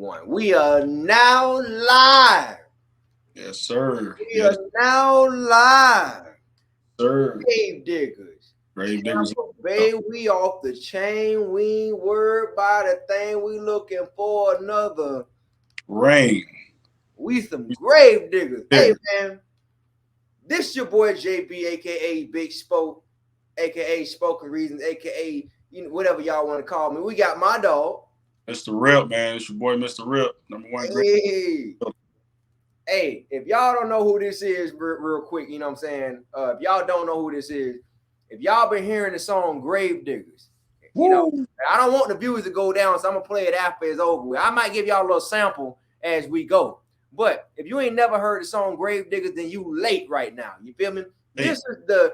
one. We are now live. Yes, sir. We Yes, are now live. sir. Grave diggers. Grave diggers. Tampa Bay, we off the chain. We ain't worried about a thing. We looking for another. Rain. We some grave diggers. Yeah. Hey man, this your boy JB, aka Big Spoke, aka Spoken Reasons, aka whatever y'all want to call me. We got my dog. Mr. Rip, man. It's your boy, Mr. Rip. Number one grave. Hey, if y'all don't know who this is, real quick, you know what I'm saying? If y'all don't know who this is, if y'all been hearing the song Grave Diggers, you know, I don't want the viewers to go down, so I'm gonna play it after it's over with. I might give y'all a little sample as we go. But if you ain't never heard the song Grave Diggers, then you late right now. You feel me? Hey. This is the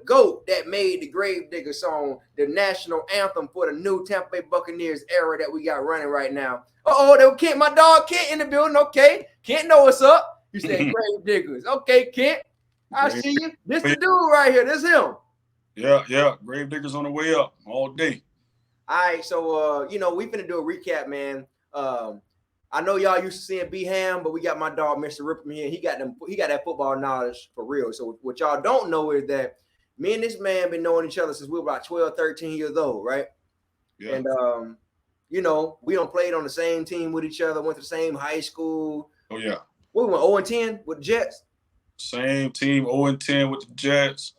GOAT that made the Grave Digger song the national anthem for the new Tampa Bay Buccaneers era that we got running right now. Kent, my dog Kent in the building. Okay, Kent know what's up. You said Grave Diggers. Okay, Kent, I see you. This the dude right here. This him. Yeah. Grave Diggers on the way up all day. All right, so we finna do a recap, man. I know y'all used to seeing B Ham, but we got my dog, Mr. Ripper, here. He got that football knowledge for real. So what y'all don't know is that me and this man been knowing each other since we were about 12, 13 years old, right? Yeah. And we done played on the same team with each other, went to the same high school. Oh yeah. We went 0-10 with the Jets. Same team, 0-10 with the Jets.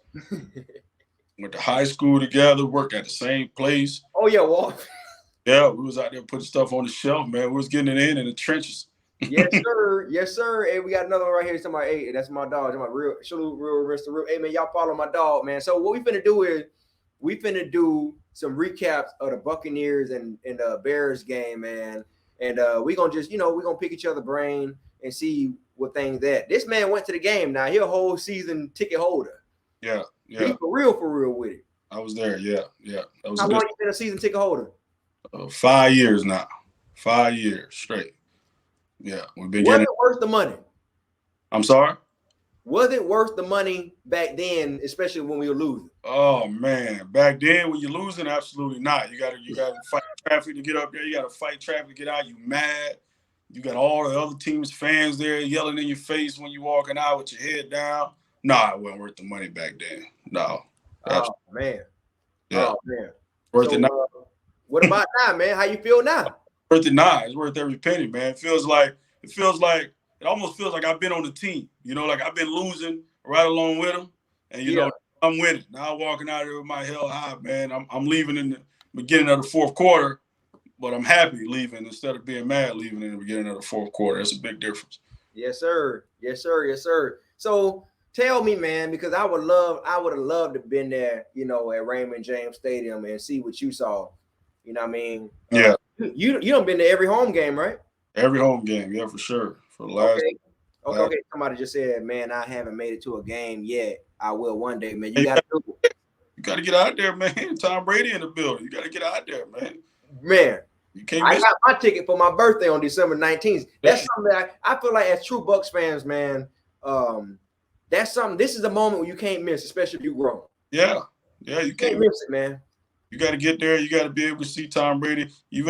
Went to high school together, worked at the same place. Oh yeah, Walt. Yeah, we was out there putting stuff on the shelf, man. We was getting it in the trenches. Yes, sir. Yes, sir. Hey, we got another one right here. Somebody, hey, that's my dog. That's my real Mr. Real. Hey, man, y'all follow my dog, man. So what we finna do is we finna do some recaps of the Buccaneers and the Bears game, man. And we gonna just, we gonna pick each other brain and see what things that. This man went to the game. Now he a whole season ticket holder. Yeah. He for real with it. I was there. Yeah. How long you been a season ticket holder? 5 years now. 5 years straight. Yeah, we've been getting. Was it worth the money? I'm sorry? Was it worth the money back then, especially when we were losing? Oh man, back then when you're losing, absolutely not. You gotta fight traffic to get up there. You gotta fight traffic to get out. You mad. You got all the other teams' fans there yelling in your face when you walking out with your head down. Nah, it wasn't worth the money back then. No. Oh man. Yeah. Oh man. Worth it now. What about now, man? How you feel now? Worth it now. It's worth every penny, man. It almost feels like I've been on the team. Like I've been losing right along with them. And I'm winning. Now I'm walking out here with my hell high, man. I'm leaving in the beginning of the fourth quarter, but I'm happy leaving instead of being mad leaving in the beginning of the fourth quarter. That's a big difference. Yes, sir. Yes, sir. Yes, sir. So tell me, man, because I would have loved to have been there, at Raymond James Stadium and see what you saw. You know what I mean? Yeah. You done been to every home game, right? Every home game, yeah, for sure. For the last. Okay. Somebody just said, man, I haven't made it to a game yet. I will one day, man. You got to do it. You got to get out there, man. Tom Brady in the building. You got to get out there, man. Man, you can't. I got my ticket for my birthday on December 19th. That's something that I feel like as true Bucs fans, man. That's something. This is a moment where you can't miss, especially if you grown. Yeah, you can't miss it, man. You got to get there. You got to be able to see Tom Brady. You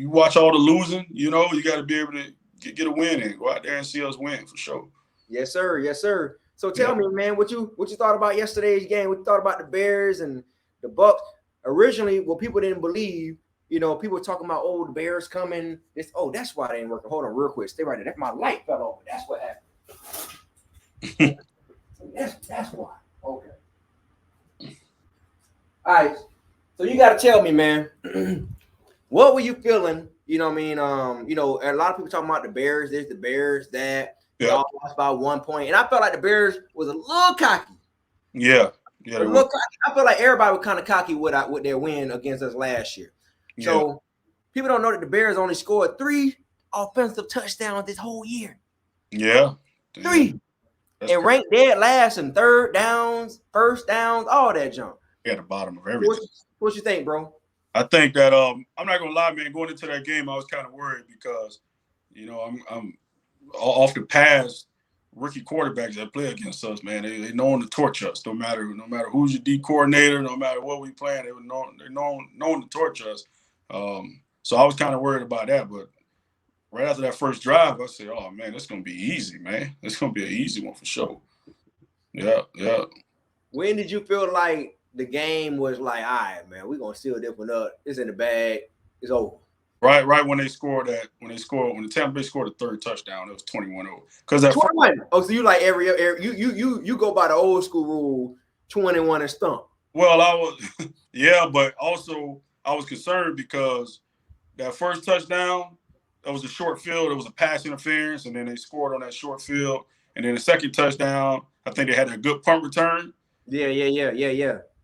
watch all the losing. You got to be able to get a win and go out there and see us win for sure. Yes, sir. Yes, sir. So tell me, man, what you thought about yesterday's game? What you thought about the Bears and the Bucs? Originally, what people didn't believe, people were talking about, the Bears coming. That's why they ain't working. Hold on, real quick. Stay right there. That's my light fell over. That's what happened. that's why. Okay. All right. So you got to tell me, man, what were you feeling? You know what I mean? A lot of people talking about the Bears, this, the Bears, that. Yeah. All lost by 1 point. And I felt like the Bears was a little cocky. Yeah. A little cocky. I feel like everybody was kind of cocky with their win against us last year. So people don't know that the Bears only scored 3 offensive touchdowns this whole year. Yeah. 3. And ranked dead last in third downs, first downs, all that junk. At the bottom of everything. What you think, bro? I think that I'm not gonna lie, man. Going into that game, I was kind of worried because, I'm off the past rookie quarterbacks that play against us, man. They known to torch us. No matter who's your D coordinator, no matter what we playing, they're known to torch us. So I was kind of worried about that, but right after that first drive, I said, "Oh man, it's gonna be easy, man. It's gonna be an easy one for sure." Yeah, yeah. When did you feel like the game was like, all right, man, we're gonna seal this one up. It's in the bag. It's over. Right when the Tampa Bay scored the third touchdown, it was 21-0. Because that 21. Oh, so you like every you go by the old school rule, 21 and stump. well, I was yeah, but also I was concerned because that first touchdown, that was a short field, it was a pass interference, and then they scored on that short field. And then the second touchdown, I think they had a good punt return. Yeah.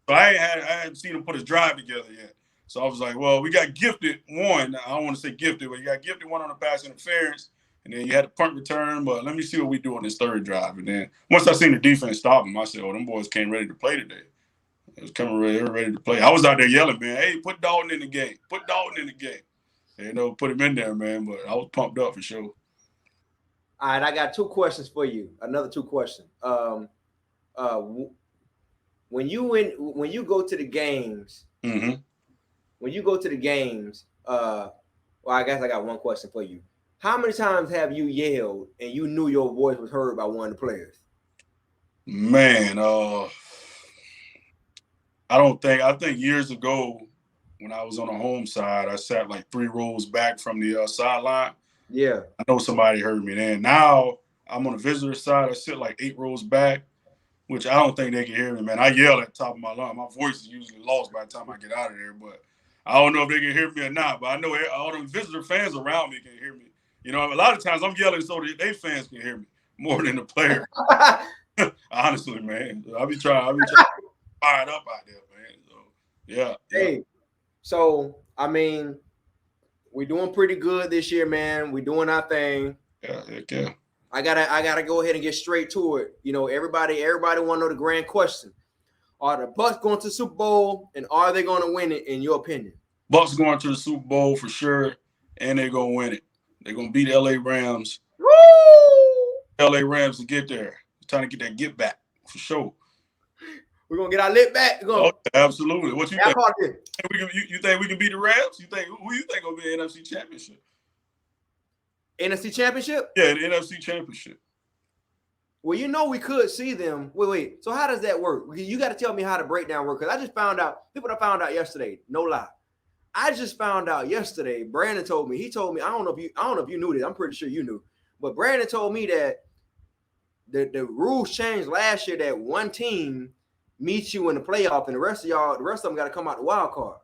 So I hadn't seen them put a drive together yet. So I was like, well, we got gifted one. I don't want to say gifted, but you got gifted one on the pass interference, and then you had the punt return. But let me see what we do on this third drive. And then once I seen the defense stop them, I said, oh, them boys came ready to play today. It was coming ready, they were ready to play. I was out there yelling, man, hey, put Dalton in the game. Put Dalton in the game. And, put him in there, man. But I was pumped up for sure. All right, I got two questions for you. Another two questions. When you go to the games, Mm-hmm. when you go to the games, well, I guess I got one question for you. How many times have you yelled and you knew your voice was heard by one of the players? Man, I think years ago when I was on the home side, I sat like 3 rows back from the sideline. Yeah. I know somebody heard me then. Now I'm on the visitor side. I sit like 8 rows back, which I don't think they can hear me, man. I yell at the top of my lungs. My voice is usually lost by the time I get out of there, but I don't know if they can hear me or not. But I know all the visitor fans around me can hear me. A lot of times I'm yelling so that they fans can hear me more than the player. Honestly, man. I'll be trying to fire it up out there, man. So, yeah. Hey, so I mean, we're doing pretty good this year, man. We're doing our thing. Yeah. I gotta go ahead and get straight to it. Everybody want to know the grand question: are the Bucs going to the Super Bowl, and are they going to win it? In your opinion, Bucs going to the Super Bowl for sure, and they're gonna win it. They're gonna beat LA Rams. Woo! LA Rams to get there. Trying to get that get back for sure. We're gonna get our lit back. Absolutely. What you think? You think we can beat the Rams? Who you think gonna be an NFC Championship? NFC Championship? Yeah, the NFC Championship. Well, we could see them. Wait. So how does that work? You got to tell me how the breakdown works, because I just found out. I found out yesterday. No lie. I just found out yesterday. Brandon told me. He told me. I don't know if you knew this. I'm pretty sure you knew. But Brandon told me that the rules changed last year. That one team meets you in the playoff, and the rest of them got to come out the wild card.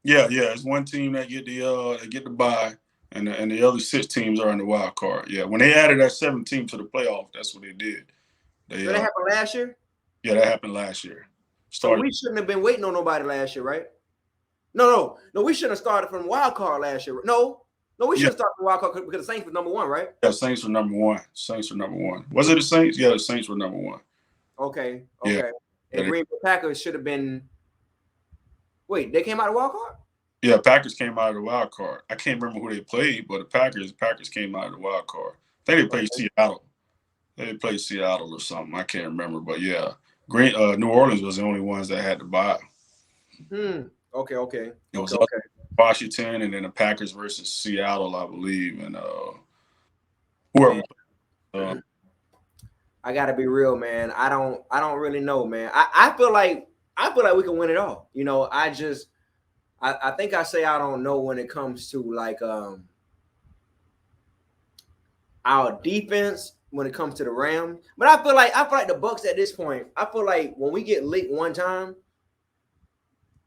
Yeah. It's one team that get the bye. And the other 6 teams are in the wild card. Yeah, when they added that 7th team to the playoff, that's what they did. So that happened last year? Yeah, that happened last year. So we shouldn't have been waiting on nobody last year, right? No, we shouldn't have started from wild card last year. No, we should have started from wild card because the Saints were number 1, right? Yeah, Saints were number 1. Was it the Saints? Yeah, the Saints were number 1. Okay. Yeah. And Green Bay Packers should have been. Wait, they came out of wild card? Yeah, Packers came out of the wild card. I can't remember who they played, but the Packers came out of the wild card. I think they played Seattle. They played Seattle or something. I can't remember, but yeah, New Orleans was the only ones that had to bye. Okay. It was Washington, and then the Packers versus Seattle, I believe, and whoever. I gotta be real, man. I don't really know, man. I feel like we can win it all. I think I say I don't know when it comes to like our defense when it comes to the Rams. But I feel like the Bucs at this point, I feel like when we get licked one time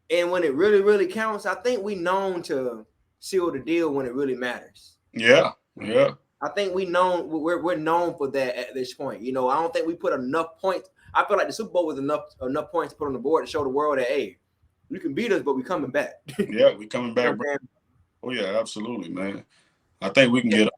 and when it really, really counts, I think we known to seal the deal when it really matters. Yeah. I think we're known for that at this point. I don't think we put enough points. I feel like the Super Bowl was enough points to put on the board to show the world that, hey, you can beat us, but we're coming back. Yeah, we're coming back. Oh yeah, absolutely, man. I think we can get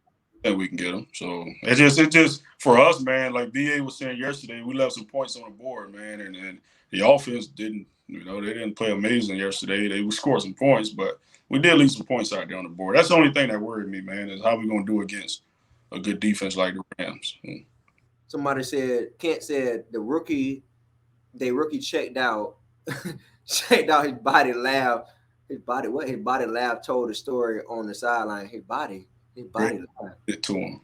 them. So it's just for us, man. Like BA was saying yesterday, we left some points on the board, man, and the offense didn't. They didn't play amazing yesterday. They scored some points, but we did leave some points out there on the board. That's the only thing that worried me, man, is how we gonna do against a good defense like the Rams. Somebody said Kent said the rookie checked out. Checked out his body lab. His body lab told the story on the sideline. His body. His body look it to him.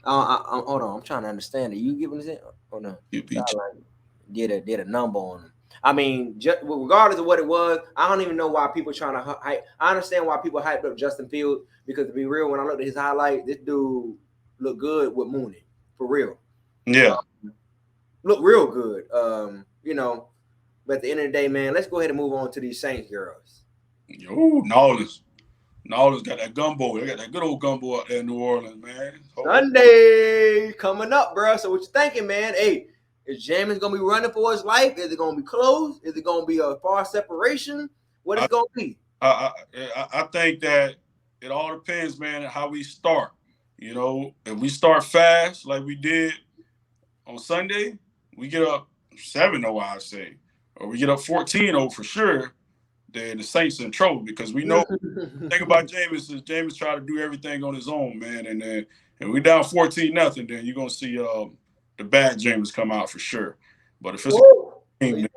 hold on. I'm trying to understand it. You giving us it? Oh no. You beat you. Did a number on him. I mean, regardless of what it was, I don't even know why people trying to hype. I understand why people hyped up Justin Fields because to be real, when I looked at his highlight, this dude looked good with Mooney for real. Yeah, look real good. You know, but at the end of the day, man, let's go ahead and move on to these Saints girls. Yo, Nolans got that gumbo. They got that good old gumbo out there in New Orleans, man. Sunday coming up, bro. So what you thinking, man? Hey, is Jameis gonna be running for his life? Is it gonna be close? Is it gonna be a far separation? What is it gonna be? I think that it all depends, man, on how we start. You know, if we start fast like we did on Sunday, we get up 7-0, I say, or we get up 14-0 for sure. Then the Saints in trouble because we know the thing about Jameis is Jameis try to do everything on his own, man. And then if we down 14-0, then you're gonna see the bad Jameis come out for sure. But if it's so do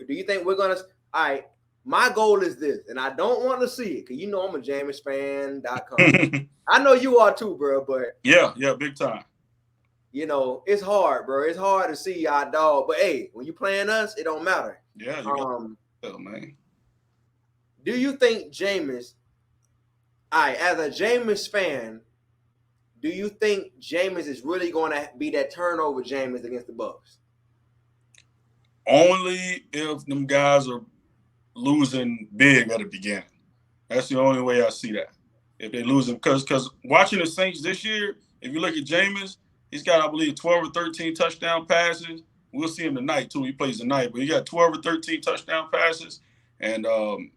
you think we're gonna? All right, my goal is this, and I don't want to see it because you know I'm a JameisFan.com. I know you are too, bro. But yeah, big time. You know it's hard, bro. It's hard to see our dog. But hey, when you playing us, it don't matter. Yeah, you man. Do you think Jameis, as a Jameis fan, do you think Jameis is really going to be that turnover Jameis against the Bucs? Only if them guys are losing big at the beginning. That's the only way I see that. If they lose them, because watching the Saints this year, if you look at Jameis, he's got, I believe, 12 or 13 touchdown passes. We'll see him tonight, too. He plays tonight. But he got 12 or 13 touchdown passes and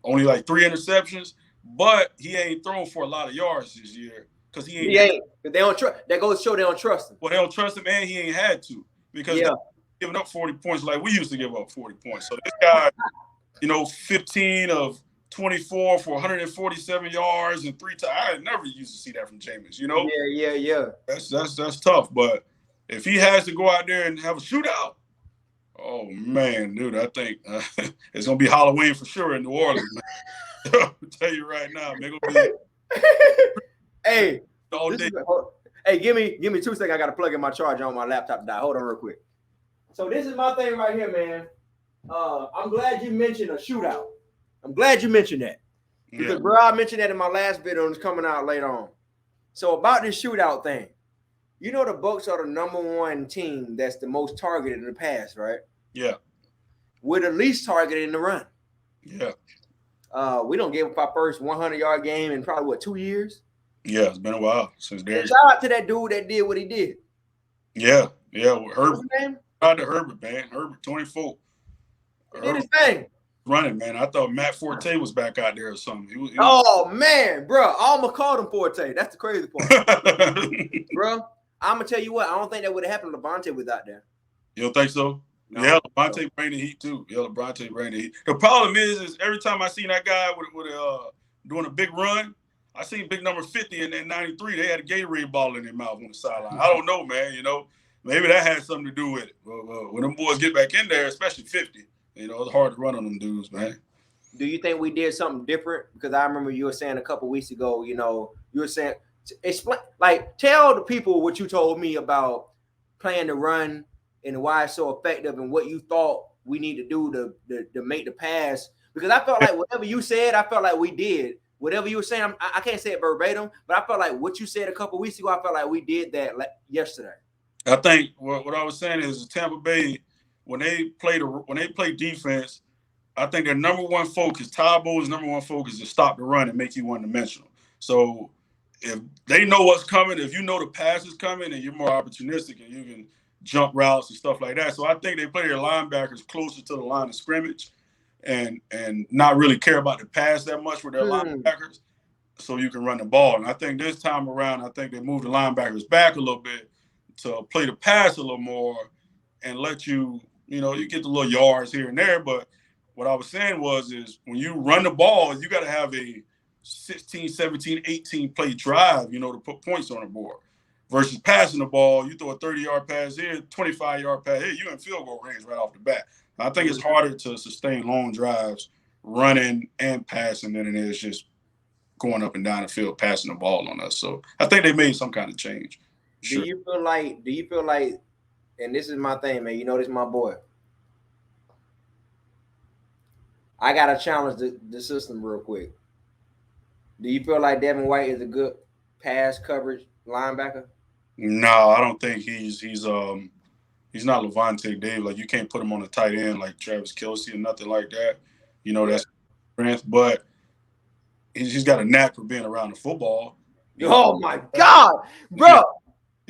only like 3 interceptions. But he ain't thrown for a lot of yards this year because he ain't. They don't trust. That goes to show they don't trust him. Well, they don't trust him, and he ain't had to because they're giving up 40 points like we used to give up 40 points. So this guy, 15 of 24 for 147 yards and 3 times. I never used to see that from Jameis, Yeah. That's tough. But if he has to go out there and have a shootout, oh man, dude, I think it's gonna be Halloween for sure in New Orleans. I'll tell you right now, man. Hey, all day. Hey, give me 2 seconds. I gotta plug in my charger on my laptop to die. Hold on real quick. So this is my thing right here, man. I'm glad you mentioned a shootout. I'm glad you mentioned that. Because, bro, I mentioned that in my last video and it's coming out later on. So about this shootout thing, the Bucs are the number 1 team that's the most targeted in the past, right? Yeah. We're the least targeted in the run. Yeah. We don't give up our first 100-yard game in probably, 2 years? Yeah, it's been a while since there. Shout out to that dude that did what he did. Yeah. With Herbert. Shout out to Herbert, man. Herbert, 24. He did his thing. Running, man. I thought Matt Forte was back out there or something. He was... Oh, man, bro. I almost called him Forte. That's the crazy part. Bro, I'm going to tell you what. I don't think that would have happened if Levante was out there. You don't think so? No, yeah, Levante bring the heat, too. Yeah, Levante bring the heat. The problem is every time I seen that guy doing a big run, I seen big number 50 and then 93. They had a Gatorade bottle in their mouth on the sideline. I don't know, man. Maybe that had something to do with it. When them boys get back in there, especially 50, it's hard to run on them dudes, man. Do you think we did something different? Because I remember you were saying a couple weeks ago, you were saying, explain, tell the people what you told me about playing the run and why it's so effective and what you thought we need to do to make the pass. Because I felt like whatever you said, I felt like we did. Whatever you were saying, I can't say it verbatim, but I felt like what you said a couple weeks ago, I felt like we did that yesterday. I think what I was saying is Tampa Bay, when they play defense, I think their number 1 focus, Todd Bowles' number 1 focus, is to stop the run and make you one-dimensional. So if they know what's coming, if you know the pass is coming, and you're more opportunistic and you can jump routes and stuff like that. So I think they play their linebackers closer to the line of scrimmage and not really care about the pass that much with their linebackers so you can run the ball. And I think this time around, I think they moved the linebackers back a little bit to play the pass a little more and let you get the little yards here and there. But what I was saying is when you run the ball, you got to have a 16, 17, 18 play drive, to put points on the board. Versus passing the ball, you throw a 30-yard pass here, 25-yard pass here, you're in field goal range right off the bat. I think it's harder to sustain long drives running and passing than it is just going up and down the field passing the ball on us. So I think they made some kind of change. Sure. Do you feel like, and this is my thing, man, this is my boy. I gotta challenge the system real quick. Do you feel like Devin White is a good pass coverage linebacker? No, I don't think he's not Levante David. Like, you can't put him on a tight end like Travis Kelce or nothing like that. That's strength, but he's got a knack for being around the football. Oh my God, bro!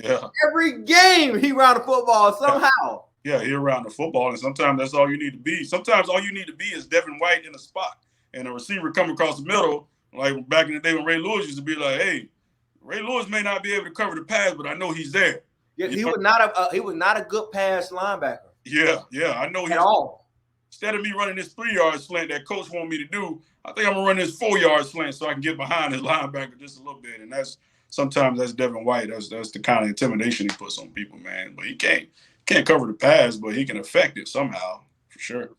Yeah. Every game he around the football somehow. Yeah, he around the football, and sometimes that's all you need to be. Sometimes all you need to be is Devin White in a spot, and a receiver come across the middle. Like back in the day when Ray Lewis used to be like, "Hey, Ray Lewis may not be able to cover the pass, but I know he's there." Yeah, he was not a good pass linebacker. Yeah, I know at all. Instead of me running this 3-yard slant that coach want me to do, I think I'm gonna run this 4-yard slant so I can get behind his linebacker just a little bit. And sometimes that's Devin White. That's the kind of intimidation he puts on people, man. But he can't cover the pass, but he can affect it somehow, for sure.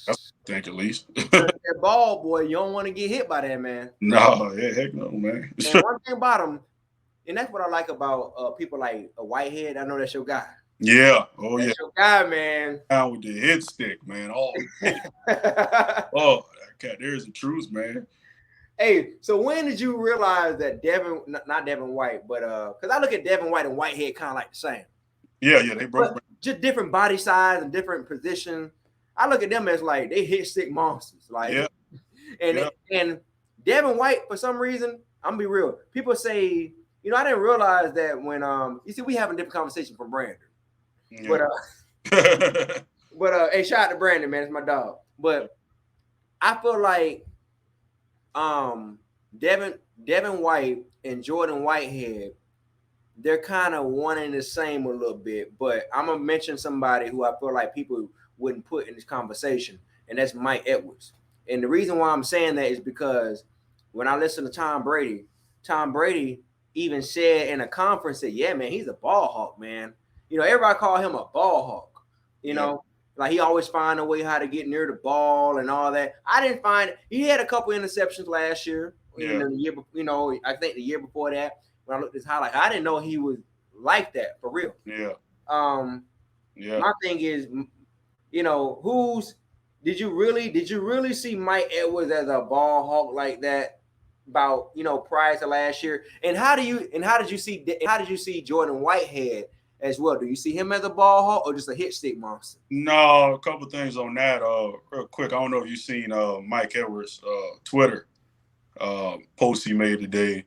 That's what I think, at least. That ball, boy, you don't want to get hit by that, man. No, heck no, man. And one thing about him, and that's what I like about people like a Whitehead. I know that's your guy. Yeah. Oh, that's your guy, man. Down with the head stick, man. Oh, oh, that cat, there's the truth, man. Hey, so when did you realize that not Devin White, but because I look at Devin White and Whitehead kind of like the same. Yeah, they broke. Just different body size and different position. I look at them as like they hit stick monsters. Like, and Devin White, for some reason, I'm gonna be real. People say, I didn't realize that when you see we having a different conversation from Brandon. Yeah. But hey, shout out to Brandon, man. It's my dog. But I feel like Devin White and Jordan Whitehead, they're kind of one and the same a little bit. But I'm gonna mention somebody who I feel like people wouldn't put in this conversation, and that's Mike Edwards. And the reason why I'm saying that is because when I listen to Tom Brady even said in a conference that, yeah, man, he's a ball hawk, man. Everybody call him a ball hawk. Like he always find a way how to get near the ball and all that. I didn't find it. He had a couple interceptions last year. Yeah. I think the year before that, when I looked at his highlight, I didn't know he was like that for real. Yeah. My thing is, did you really see Mike Edwards as a ball hawk like that about prior to last year? And how did you see Jordan Whitehead as well? Do you see him as a ball hawk or just a hit stick monster? No, a couple things on that. Real quick, I don't know if you've seen Mike Edwards' Twitter post he made today.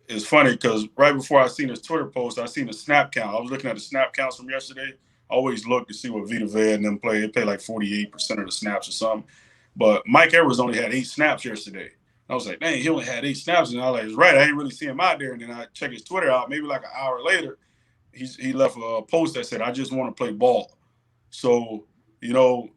It's funny because right before I seen his Twitter post, I seen the snap count. I was looking at the snap counts from yesterday. I always look to see what Vita Vea and them play. They play like 48% of the snaps or something. But Mike Edwards only had 8 snaps yesterday. I was like, dang, he only had 8 snaps. And I was like, right, I ain't really see him out there. And then I check his Twitter out, maybe like an hour later, he left a post that said, I just want to play ball. So, he don't,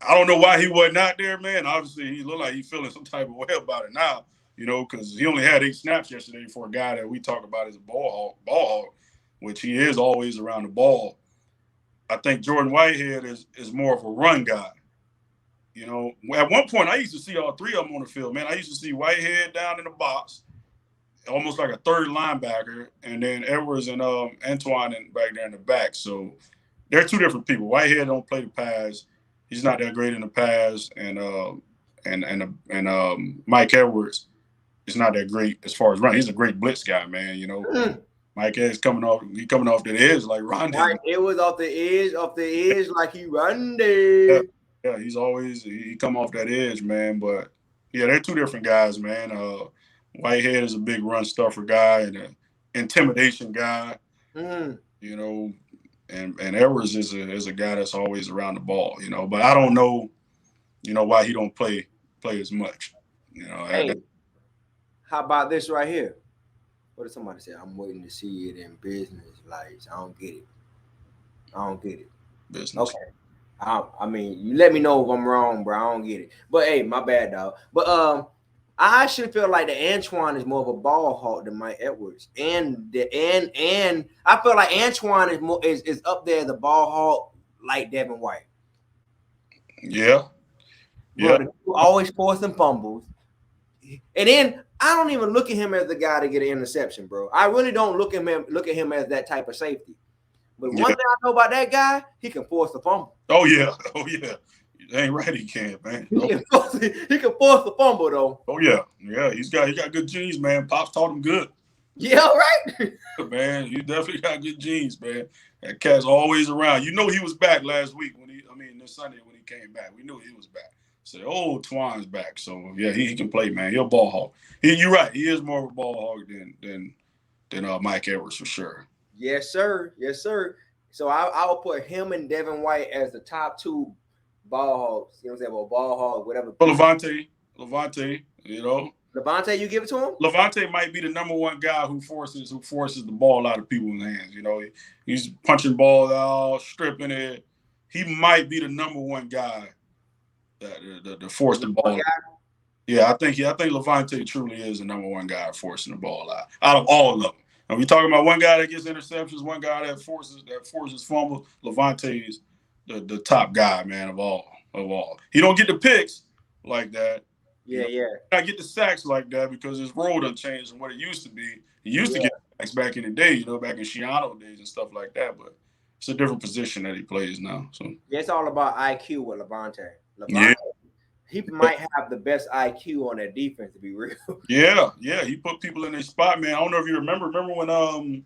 I don't know why he wasn't out there, man. Obviously, he looked like he's feeling some type of way about it now, because he only had 8 snaps yesterday for a guy that we talk about as a ball hawk, which he is always around the ball. I think Jordan Whitehead is more of a run guy. At one point, I used to see all 3 of them on the field, man. I used to see Whitehead down in the box, almost like a third linebacker, and then Edwards and Antoine back there in the back. So they're 2 different people. Whitehead don't play the pass. He's not that great in the pass, and Mike Edwards is not that great as far as running. He's a great blitz guy, man. Mike Edwards coming off the edge like Rondé. Mike Edwards off the edge like he Rondé. Yeah, he come off that edge, man. But yeah, they're 2 different guys, man. Whitehead is a big run stuffer guy and an intimidation guy. And Edwards is a guy that's always around the ball, But I don't know, why he don't play as much. Hey, how about this right here? What did somebody say? I'm waiting to see it in business lights. I don't get it. Business. Okay. I mean, you let me know if I'm wrong, bro. I don't get it. But hey, my bad, dog. But I should feel like the Antoine is more of a ball hawk than Mike Edwards, and I feel like Antoine is up there the ball hawk like Devin White. Yeah. Bro, always forcing fumbles. And then I don't even look at him as the guy to get an interception, bro. I really don't look at him as that type of safety. But one thing I know about that guy, he can force the fumble. Oh yeah. You ain't right, he can, man. He can force the fumble though. Oh yeah. He got good genes, man. Pops taught him good. Yeah, right. Man, he definitely got good genes, man. That cat's always around. You know he was back last week this Sunday when he came back. We knew he was back. Said, oh, Twan's back. So yeah, he can play, man. He'll ball hog. You're right. He is more of a ball hog than Mike Edwards for sure. Yes, sir. So I'll put him and Devin White as the top two ball hogs. You know what I'm saying? Well, ball hog, whatever. Well, Levante, Levante, you give it to him? Levante might be the number one guy who forces the ball out of people's hands. He's punching balls out, stripping it. He might be the number one guy that force the ball. Yeah, I think Levante truly is the number one guy forcing the ball out of all of them. And we talking about one guy that gets interceptions, one guy that forces fumbles. Levante is the top guy, man, of all. He don't get the picks like that. Yeah. Not get the sacks like that because his role done changed from what it used to be. He used to get sacks back in the day, back in Shiano days and stuff like that. But it's a different position that he plays now. So it's all about IQ with Levante. Yeah. He might have the best IQ on that defense, to be real. Yeah. He put people in their spot, man. I don't know if you remember when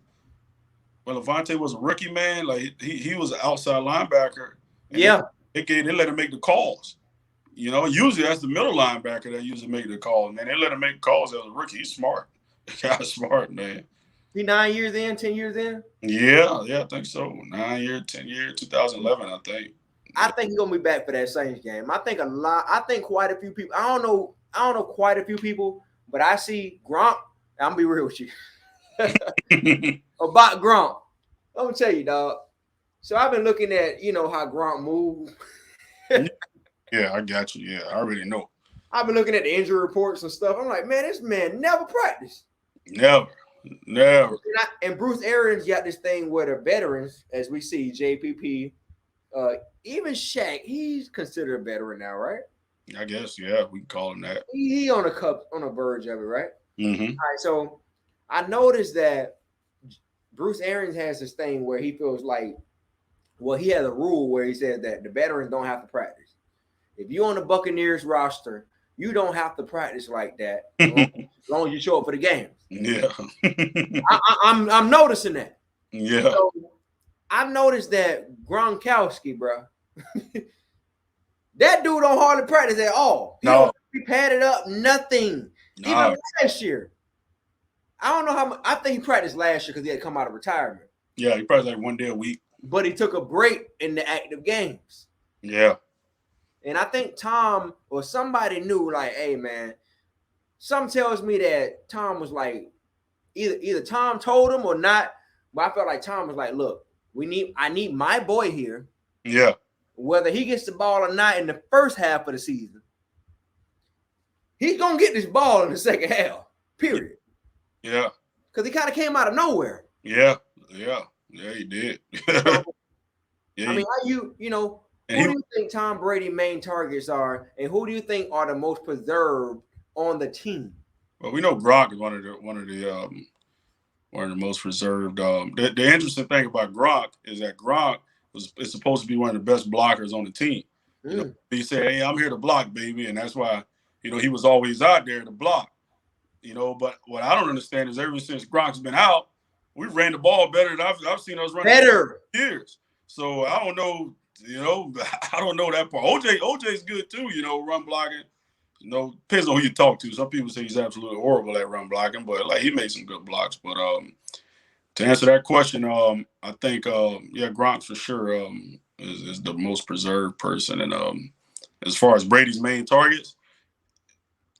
Levante was a rookie, man. Like he was an outside linebacker. Yeah. They let him make the calls. Usually that's the middle linebacker that usually make the calls. Man, they let him make calls as a rookie. He's smart. The guy's smart, man. He 9 years in, 10 years in? Yeah, I think so. 9 years, 10 years, 2011, I think. I think he's gonna be back for that Saints game. I think quite a few people. I don't know quite a few people, but I see Gronk. I'm gonna be real with you about Gronk. I'm gonna tell you, dog. So I've been looking at how Gronk moves. Yeah, I got you. Yeah, I already know. I've been looking at the injury reports and stuff. I'm like, man, this man never practiced. Never. And Bruce Arians got this thing where the veterans, as we see, JPP, even Shaq, he's considered a veteran now, right? I guess, yeah, we can call him that. He on a verge of it, right? Mm-hmm. All right, so I noticed that Bruce Arians has this thing where he feels like, he has a rule where he says that the veterans don't have to practice. If you're on the Buccaneers roster, you don't have to practice like that as long as you show up for the games. Yeah. I'm noticing that. Yeah. So I've noticed that Gronkowski, bro, that dude don't hardly practice at all. He padded up nothing. No. Even last year. I don't know how much. I think he practiced last year because he had come out of retirement. Yeah, he practiced like 1 day a week. But he took a break in the active games. Yeah. And I think Tom or somebody knew, like, hey, man, something tells me that Tom was like, either Tom told him or not, but I felt like Tom was like, look, I need my boy here. Yeah. Whether he gets the ball or not in the first half of the season, he's going to get this ball in the second half, period. Yeah. Because he kind of came out of nowhere. Yeah, he did. I mean, how who do you think Tom Brady's main targets are, and who do you think are the most preserved on the team? Well, we know Gronk is one of the most preserved. The interesting thing about Gronk is that Gronk is supposed to be one of the best blockers on the team. He said, "Hey, I'm here to block, baby," and that's why he was always out there to block. But what I don't understand is ever since Gronk's been out, we ran the ball better than I've seen us run better for years. So I don't know. I don't know that part. OJ's good too, run blocking. Depends on who you talk to. Some people say he's absolutely horrible at run blocking, but like he made some good blocks. But to answer that question, I think Gronk for sure is the most preserved person. And as far as Brady's main targets,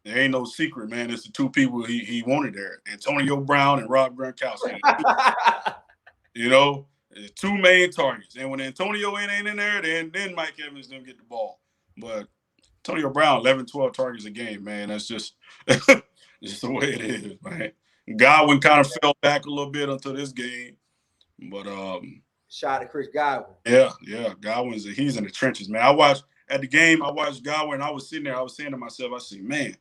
there ain't no secret, man. It's the two people he wanted there: Antonio Brown and Rob Gronkowski. Two main targets. And when Antonio ain't in there, then Mike Evans don't get the ball. But Antonio Brown, 11, 12 targets a game, man. That's just just the way it is, man. Godwin kind of fell back a little bit until this game. But shout to Chris Godwin. Yeah. He's in the trenches, man. I watched Godwin, I was sitting there, I was saying to myself, I said, man,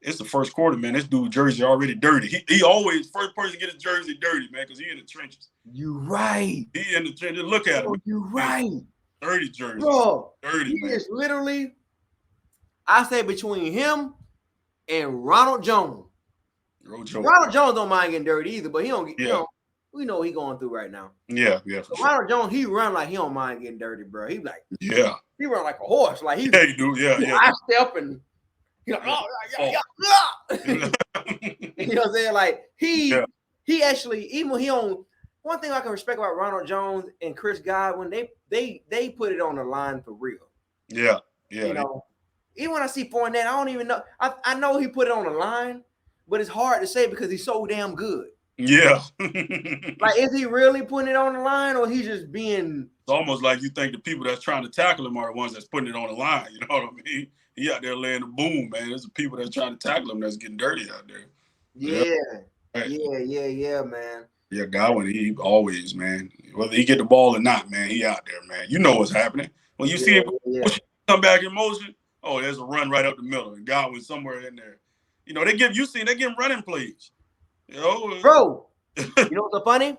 it's the first quarter, man. This dude jersey already dirty. He always first person to get his jersey dirty, man, because he in the trenches. You right. He in the trenches. Look at him. You right. Dirty jersey. Bro, dirty, he man. is literally, I say between him and Ronald Jones. Ronald Jones don't mind getting dirty either, but he don't get, we know what he going through right now. Yeah. So Ronald Jones, he run like he don't mind getting dirty, bro. He like, he run like a horse. Like he do. I step and you know, you know what I'm saying? Like he actually, even when he on, one thing I can respect about Ronald Jones and Chris Godwin, they put it on the line for real. Yeah. You know, even when I see Fournette, I don't even know. I know he put it on the line, but it's hard to say because he's so damn good. Yeah. Like, is he really putting it on the line, or he just being? It's almost like you think the people that's trying to tackle him are the ones that's putting it on the line. You know what I mean? He out there laying the boom, man. There's the people that's trying to tackle him that's getting dirty out there. Yeah, man. Yeah, Godwin, he always, man. Whether he get the ball or not, man, he out there, man. You know what's happening. When you see him come back in motion, oh, there's a run right up the middle, and Godwin somewhere in there. You know, they give him running plays. You know, bro. You know what's funny?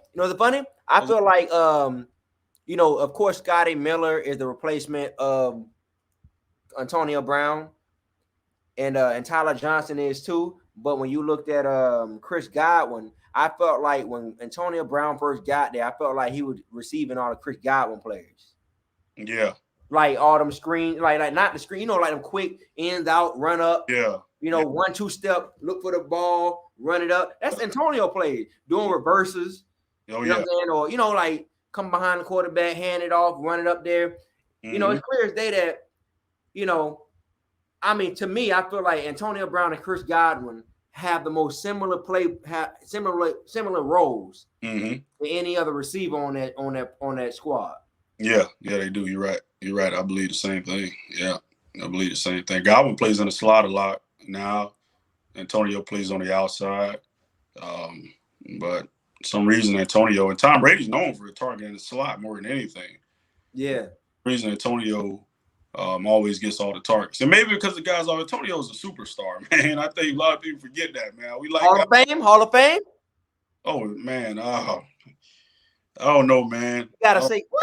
I feel like, you know, of course, Scotty Miller is the replacement of Antonio Brown, and Tyler Johnson is too. But when you looked at Chris Godwin, I felt like when Antonio Brown first got there, I felt like he was receiving all the Chris Godwin players. Yeah. Like all them screen, like not the screen, you know, like them quick ins out, run up. Yeah. You know, 1-2 step, look for the ball, run it up. That's Antonio plays, doing reverses. Oh, you know what I'm saying? Or, you know, like come behind the quarterback, hand it off, run it up there. You know, it's clear as day that, you know, I mean, to me, I feel like Antonio Brown and Chris Godwin have the most similar similar roles than any other receiver on that squad. Yeah, they do. You're right. I believe the same thing. Yeah, I believe the same thing. Godwin plays in the slot a lot now. Antonio plays on the outside. But for some reason Antonio and Tom Brady's known for targeting the slot more than anything. Yeah. For some reason Antonio always gets all the targets. And maybe because the guys are Antonio's a superstar, man. I think a lot of people forget that, man. We like Hall of Fame? Oh man. I don't know, man. You gotta say what?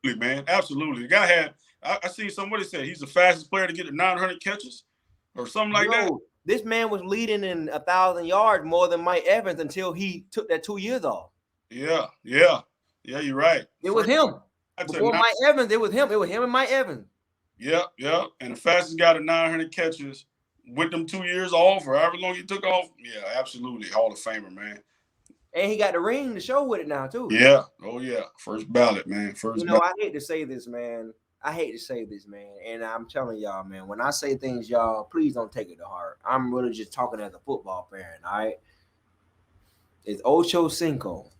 Absolutely, man. Absolutely. The guy had I seen somebody say he's the fastest player to get to 900 catches or something like that. This man was leading in 1,000 yards more than Mike Evans until he took that 2 years off. Yeah, you're right. It was him. Before Mike Evans, it was him. It was him and Mike Evans. Yeah. And the fastest guy to 900 catches with them 2 years off or however long he took off. Yeah, absolutely. Hall of Famer, man. And he got the ring to show with it now, too. Yeah. Oh, yeah. First ballot, man. I hate to say this, man. And I'm telling y'all, man, when I say things, y'all, please don't take it to heart. I'm really just talking as a football fan, all right? It's Ocho Cinco.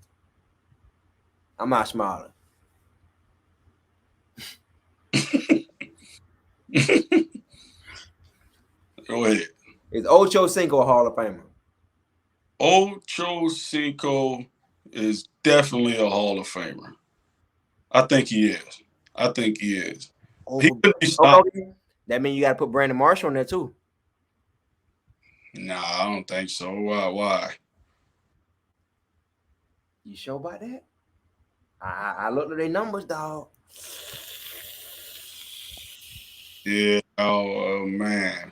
I'm not smiling. Go ahead. It's Ocho Cinco Hall of Famer. Ocho Cinco is definitely a Hall of Famer. I think he is. He could be stopped. That means you got to put Brandon Marshall in there too. Nah, I don't think so. Why? You sure about that? I looked at their numbers, dog. Yeah. Oh man.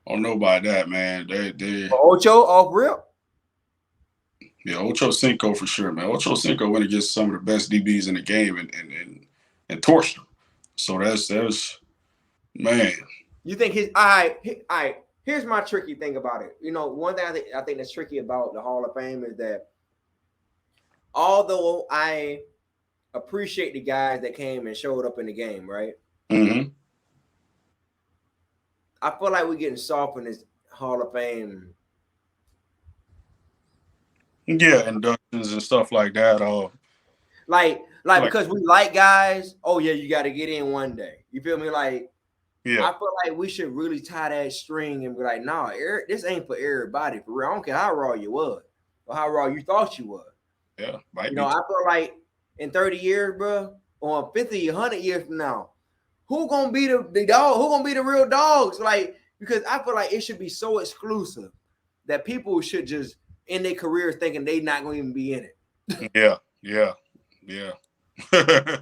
I don't know about that, man. They Ocho off rip. Yeah, Ocho Cinco for sure, man. Ocho Cinco went against some of the best DBs in the game and torched them. So that's man. You think his all right. Here's my tricky thing about it. You know, one thing I think that's tricky about the Hall of Fame is that although I appreciate the guys that came and showed up in the game, right? Mm-hmm. I feel like we're getting soft in this Hall of Fame. Yeah, inductions and stuff like that. Like because we like guys. Oh yeah, you got to get in one day. You feel me? Like, yeah. I feel like we should really tie that string and be like, nah, this ain't for everybody for real. I don't care how raw you was or how raw you thought you was. Yeah, I feel like in 30 years, bro, or 50, 100 years from now, who gonna be the dog? Who gonna be the real dogs? Like, because I feel like it should be so exclusive that people should just end their careers thinking they not going to even be in it. Yeah, yeah, yeah. Yeah.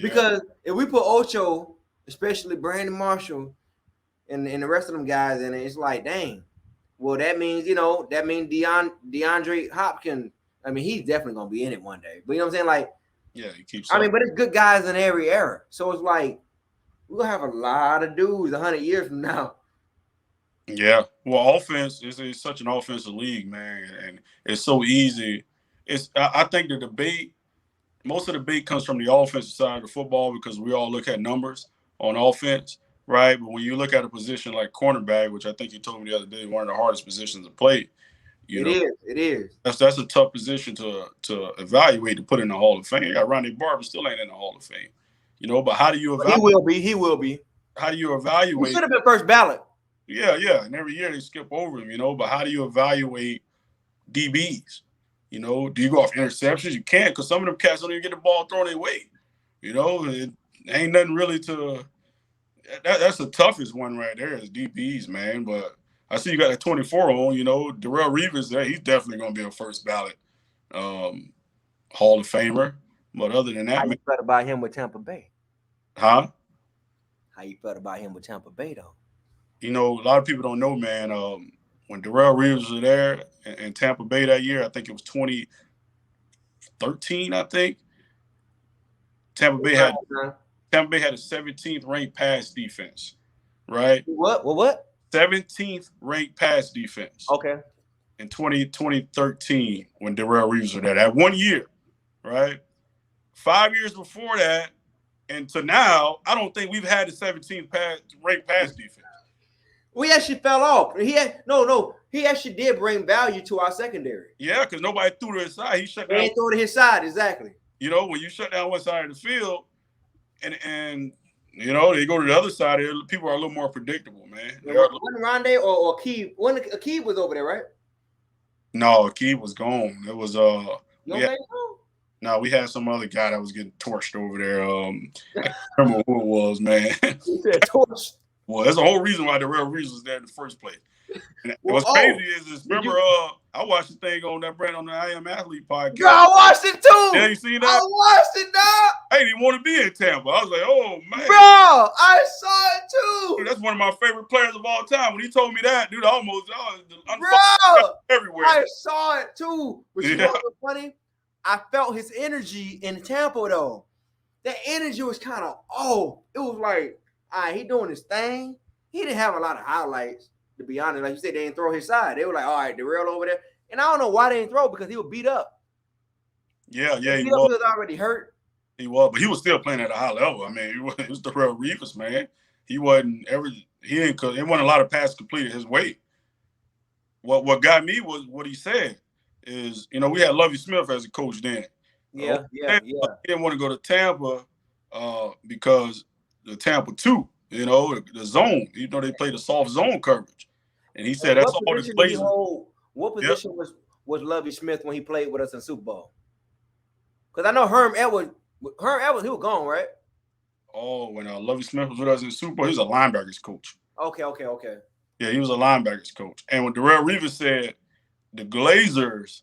Because if we put Ocho, especially Brandon Marshall, and the rest of them guys in it, it's like, dang. Well, that means, DeAndre Hopkins. I mean, he's definitely gonna be in it one day. But you know what I'm saying? Like, Yeah, he keeps. I mean, but it's good guys in every era. So it's like we're gonna have a lot of dudes 100 years from now. Yeah, well, offense is such an offensive league, man, and it's so easy. I think the debate, most of the debate comes from the offensive side of the football because we all look at numbers on offense, right? But when you look at a position like cornerback, which I think you told me the other day, one of the hardest positions to play, you know, It is. that's a tough position to evaluate to put in the Hall of Fame. You got Ronnie Barber still ain't in the Hall of Fame, but how do you But he evaluate? will be. He will be. How do you He evaluate? should have been first ballot. Yeah, and every year they skip over him, but how do you evaluate DBs? Do you go off interceptions? You can't because some of them cats don't even get the ball thrown their way. It ain't nothing really to that's the toughest one right there is DBs, man. But I see you got a 24 on, Darrell Reeves there, he's definitely gonna be a first ballot Hall of Famer. But other than that, How you felt about him with Tampa Bay? Huh? How you felt about him with Tampa Bay though? A lot of people don't know, man. When Darrell Reeves was there in Tampa Bay that year, I think it was 2013, I think. Tampa Bay had a 17th ranked pass defense, right? What? 17th ranked pass defense. Okay. In 2013, when Darrell Reeves was there, that 1 year, right? 5 years before that, and to now, I don't think we've had the 17th ranked pass defense. We actually fell off. He actually did bring value to our secondary. Yeah, because nobody threw to his side. He shut down. They threw to his side, exactly. When you shut down one side of the field, and they go to the other side, people are a little more predictable, man. Wasn't Rondé or Akeem? Akeem was over there, right? No, Akeem was gone. It was You don't think so? No, we had some other guy that was getting torched over there. I can't remember who it was, man. You said torched. Well, that's the whole reason why Darrell Reeves was there in the first place. And what's crazy is remember, I watched the thing on that brand on the I Am Athlete podcast. Girl, I watched it too. Yeah, you seen that? I watched it, dog. I didn't even want to be in Tampa. I was like, oh man, bro, I saw it too. Dude, that's one of my favorite players of all time. When he told me that, dude, I everywhere. I saw it too. But you know what's funny? I felt his energy in Tampa though. That energy was kind of it was like, all right, he doing his thing. He didn't have a lot of highlights, to be honest. Like you said, they didn't throw his side. They were like, all right, Darrell over there. And I don't know why they didn't throw because he was beat up. Yeah, he was already hurt. He was, but he was still playing at a high level. I mean, it was Darrell Reeves, man. He wasn't it wasn't a lot of passes completed his way. What got me was what he said is, we had Lovie Smith as a coach then. Yeah. He didn't want to go to Tampa because the Tampa 2, the zone, they played the soft zone coverage. And he said that's all the plays. What position was Lovie Smith when he played with us in Super Bowl? Because I know Herm Edwards, he was gone, right? Oh, when Lovie Smith was with us in Super Bowl, he was a linebackers coach. Okay. Yeah, he was a linebackers coach. And when Darrell Reeves said the Glazers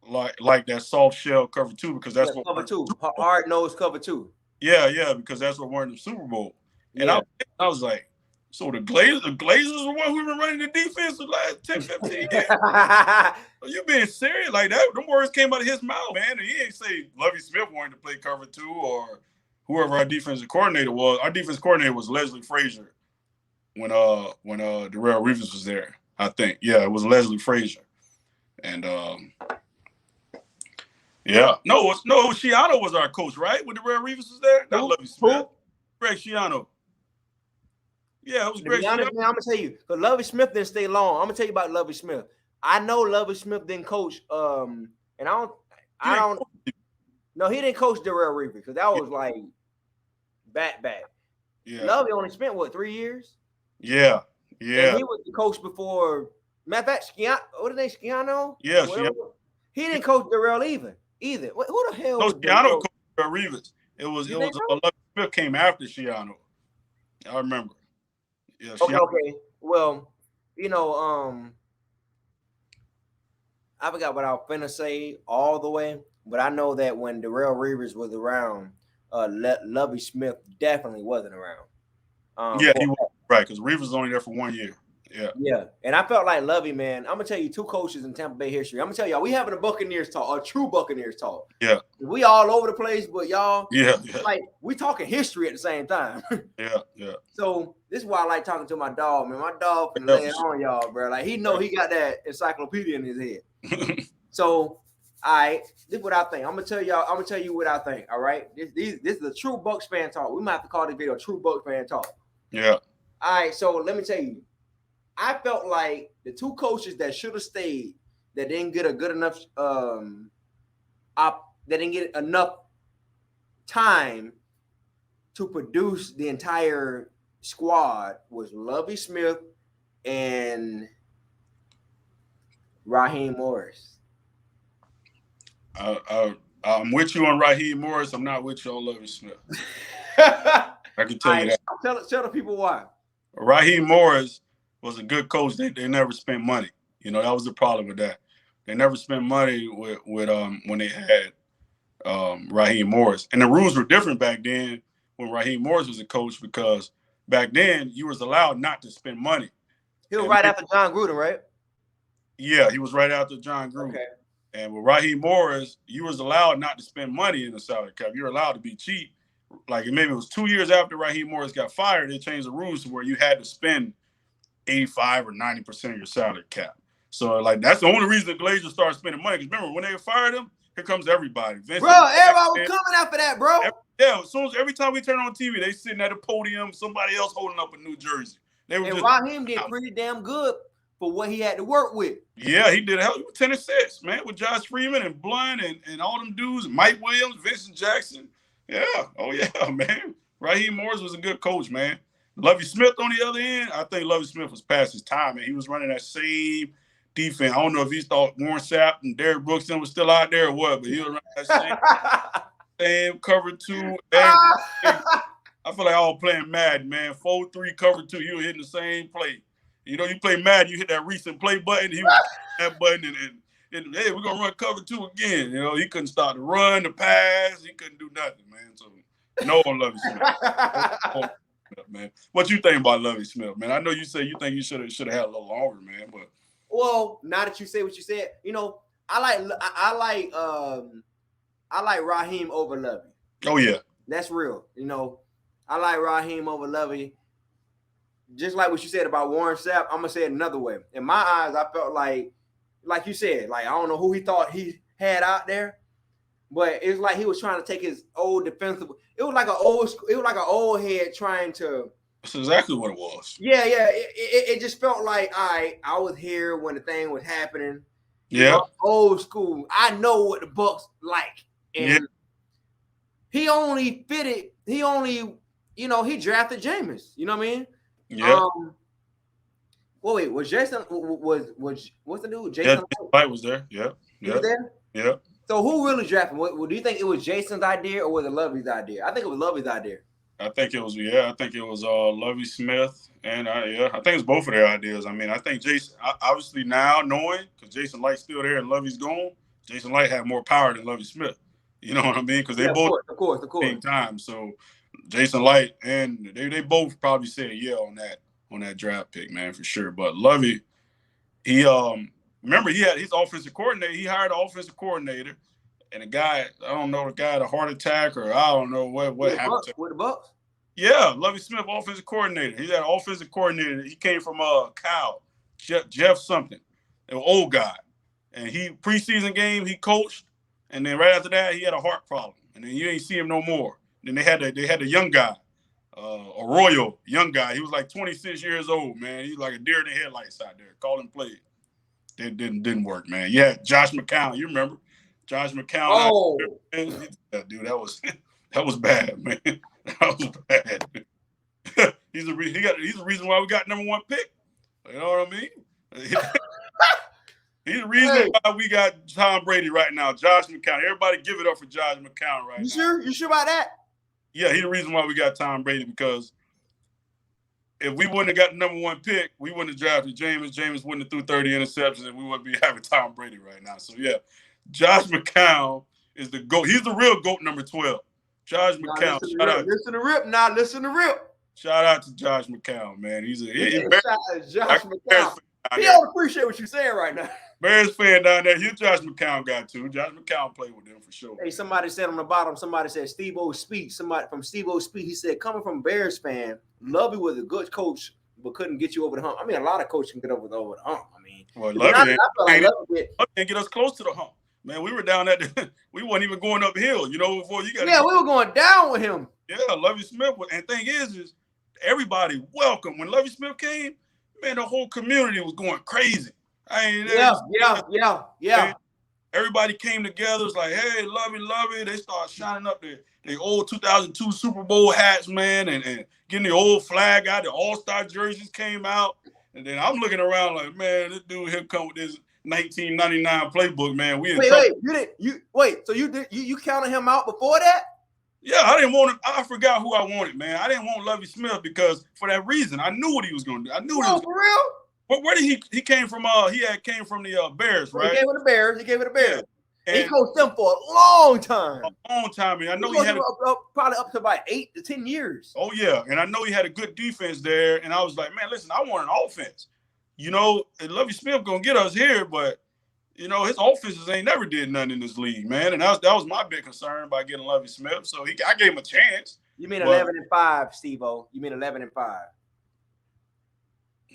like that soft shell cover 2 because that's what cover 2, hard nose cover 2. Yeah, because that's what we're in the Super Bowl. And I was like, so the Glazers are the one who've been running the defense the last 10, 15 years. Are you being serious? Like that? Them words came out of his mouth, man. And he ain't say Lovie Smith wanted to play cover 2 or whoever our defensive coordinator was. Our defense coordinator was Leslie Frazier when Darrell Reeves was there, I think. Yeah, it was Leslie Frazier. And Schiano was our coach, right? When Darrell Reeves was there? Not Lovie Smith. Greg Schiano. Yeah, it was Greg Schiano. Man, I'm gonna tell you, because Lovie Smith didn't stay long. I'm gonna tell you about Lovie Smith. I know Lovie Smith didn't coach, and I don't. No, he didn't coach Darrell Reeves because that was like back. Yeah. Lovie only spent 3 years? Yeah. And he was the coach before. Matter of fact, what is his name? Schiano? Yeah, he didn't coach Darrell either. Who the hell? No, Schiano coached Darrell Reeves. It was Lovie Smith came after Schiano. I remember. Yeah, Okay. Well, I forgot what I was finna say all the way, but I know that when Darrell Reeves was around, Lovey Smith definitely wasn't around. yeah, For he was right because Reeves was only there for 1 year. Yeah. Yeah, and I felt like Lovey, man. I'm gonna tell you two coaches in Tampa Bay history. I'm gonna tell y'all we having a Buccaneers talk, a true Buccaneers talk. Yeah. We all over the place, but y'all, Yeah. Yeah. like we talking history at the same time. Yeah. Yeah. So this is why I like talking to my dog, man. My dog can Yeah, lay it for on y'all, bro. Like he know sure. he got that encyclopedia in his head. Right. So, this is what I think. I'm gonna tell y'all. I'm gonna tell you what I think. All right, this is a true Bucs fan talk. We might have to call this video "True Bucs Fan Talk." Yeah. All right, so let me tell you. I felt like the two coaches that should have stayed, that didn't get a good enough, that didn't get enough time to produce the entire squad, was Lovie Smith and Raheem Morris. I'm with you on Raheem Morris. I'm not with you on Lovie Smith. I can tell you that. Tell the people why. Raheem Morris was a good coach. They never spent money. You know, that was the problem with that. They never spent money with when they had Raheem Morris. And the rules were different back then when Raheem Morris was a coach, because back then you was allowed not to spend money. He was right after John Gruden, right? Yeah, he was right after John Gruden. Okay. And with Raheem Morris, you was allowed not to spend money in the salary cap. You were allowed to be cheap. Like maybe it was 2 years after Raheem Morris got fired, they changed the rules to where you had to spend 85 or 90% of your salary cap. So like that's the only reason the Glazers started spending money. Because remember when they fired him, here comes everybody. Bro, everybody was coming after that, bro. Every time we turn on TV, they sitting at a podium, somebody else holding up a New Jersey. And Raheem did pretty damn good for what he had to work with. Yeah, he did a hell of 10 assists, man, with Josh Freeman and Blunt and all them dudes, Mike Williams, Vincent Jackson. Yeah. Oh, yeah, man. Raheem Morris was a good coach, man. Lovie Smith on the other end, I think Lovie Smith was past his time, and he was running that same defense. I don't know if he thought Warren Sapp and Derrick Brooks was still out there or what, but he was running that same cover two. I feel like I was playing Madden, man. 4-3 cover two. He was hitting the same play. You know, you play Madden, you hit that recent play button. He was that button, and hey, we're gonna run cover two again. You know, he couldn't start the run, the pass. He couldn't do nothing, man. So no one Lovie Smith. Man, what you think about Lovie Smith, man? I know you say you think you should have had a little longer, man. But well, now that you say what you said, you know, I like Raheem over Lovie. Oh yeah, that's real. You know, I like Raheem over Lovie. Just like what you said about Warren Sapp, I'm gonna say it another way. In my eyes, I felt like you said, like I don't know who he thought he had out there, but it was like he was trying to take his old defensive. It was like an old head trying to. That's exactly what it was. Yeah. It just felt like I was here when the thing was happening. Yeah. You know, old school. I know what the Bucs like, and he only fitted. He only, you know, he drafted Jameis. You know what I mean? Yeah. Well, wait, was Jason was what's the dude? Jason Light was there. Yeah. He was there? Yeah. So who really drafted him? What do you think it was Jason's idea or was it Lovey's idea? I think it was Lovey's idea. I think it was Lovie Smith and I think it's both of their ideas. I mean, I think Jason obviously now knowing because Jason Light's still there and Lovey's gone, Jason Light had more power than Lovie Smith. You know what I mean? Because they both of course. Same time. So Jason Light and they both probably said yeah on that draft pick, man, for sure. But Lovey, he remember he had his offensive coordinator. He hired an offensive coordinator, and the guy had a heart attack or I don't know what happened to him. With the Bucs? Yeah, Lovie Smith, offensive coordinator. He had an offensive coordinator. He came from Cal, Jeff something, an old guy, and he preseason game he coached, and then right after that he had a heart problem, and then you ain't see him no more. Then they had the young guy, Arroyo, young guy. He was like 26 years old, man. He's like a deer in the headlights out there. Call and play. It didn't work, man. Yeah, Josh McCown, you remember? Josh McCown. Oh, dude, that was bad, man. That was bad. He's the reason why we got number one pick. You know what I mean? He's the reason why we got Tom Brady right now. Josh McCown. Everybody give it up for Josh McCown right now. You sure about that? Yeah, he's the reason why we got Tom Brady because if we wouldn't have got the number 1 pick, we wouldn't have drafted Jameis. Jameis wouldn't have threw 30 interceptions, and we wouldn't be having Tom Brady right now. So, yeah, Josh McCown is the GOAT. He's the real GOAT number 12. Josh McCown. Listen to Rip now. Listen to Rip. Shout out to Josh McCown, man. He's shout out to Josh McCown. He don't appreciate what you're saying right now. Bears fan down there. He's Josh McCown guy, too. Josh McCown played with them for sure. Hey, somebody said on the bottom, somebody said Steve-O's speech. Somebody from Steve-O's speech, he said, coming from Bears fan, Lovey was a good coach, but couldn't get you over the hump. I mean, a lot of coaches can get over the hump. I mean, well, Lovey can't get us close to the hump. Man, we were down at we weren't even going uphill, before you got. Yeah, we were going down with him. Yeah, Lovey Smith. And thing is everybody welcome. When Lovey Smith came, man, the whole community was going crazy. Yeah. Everybody came together. It's like, hey, Lovey. They start shining up their old 2002 Super Bowl hats, man, and getting the old flag out. The All-Star jerseys came out. And then I'm looking around like, man, this dude here come with this 1999 playbook, man. So you counted him out before that? Yeah, I didn't want him. I forgot who I wanted, man. I didn't want Lovey Smith because for that reason, I knew what he was going to do. I knew what he was for real. But where did he came from? Came from the Bears, right? He came with the Bears. Yeah. And he coached them for a long time. And I know he had probably up to about 8 to 10 years. Oh yeah, and I know he had a good defense there. And I was like, man, listen, I want an offense. And Lovey Smith gonna get us here, but his offenses ain't never did nothing in this league, man. And that was my big concern by getting Lovey Smith. So I gave him a chance. You mean 11-5, Steve-O? You mean 11-5?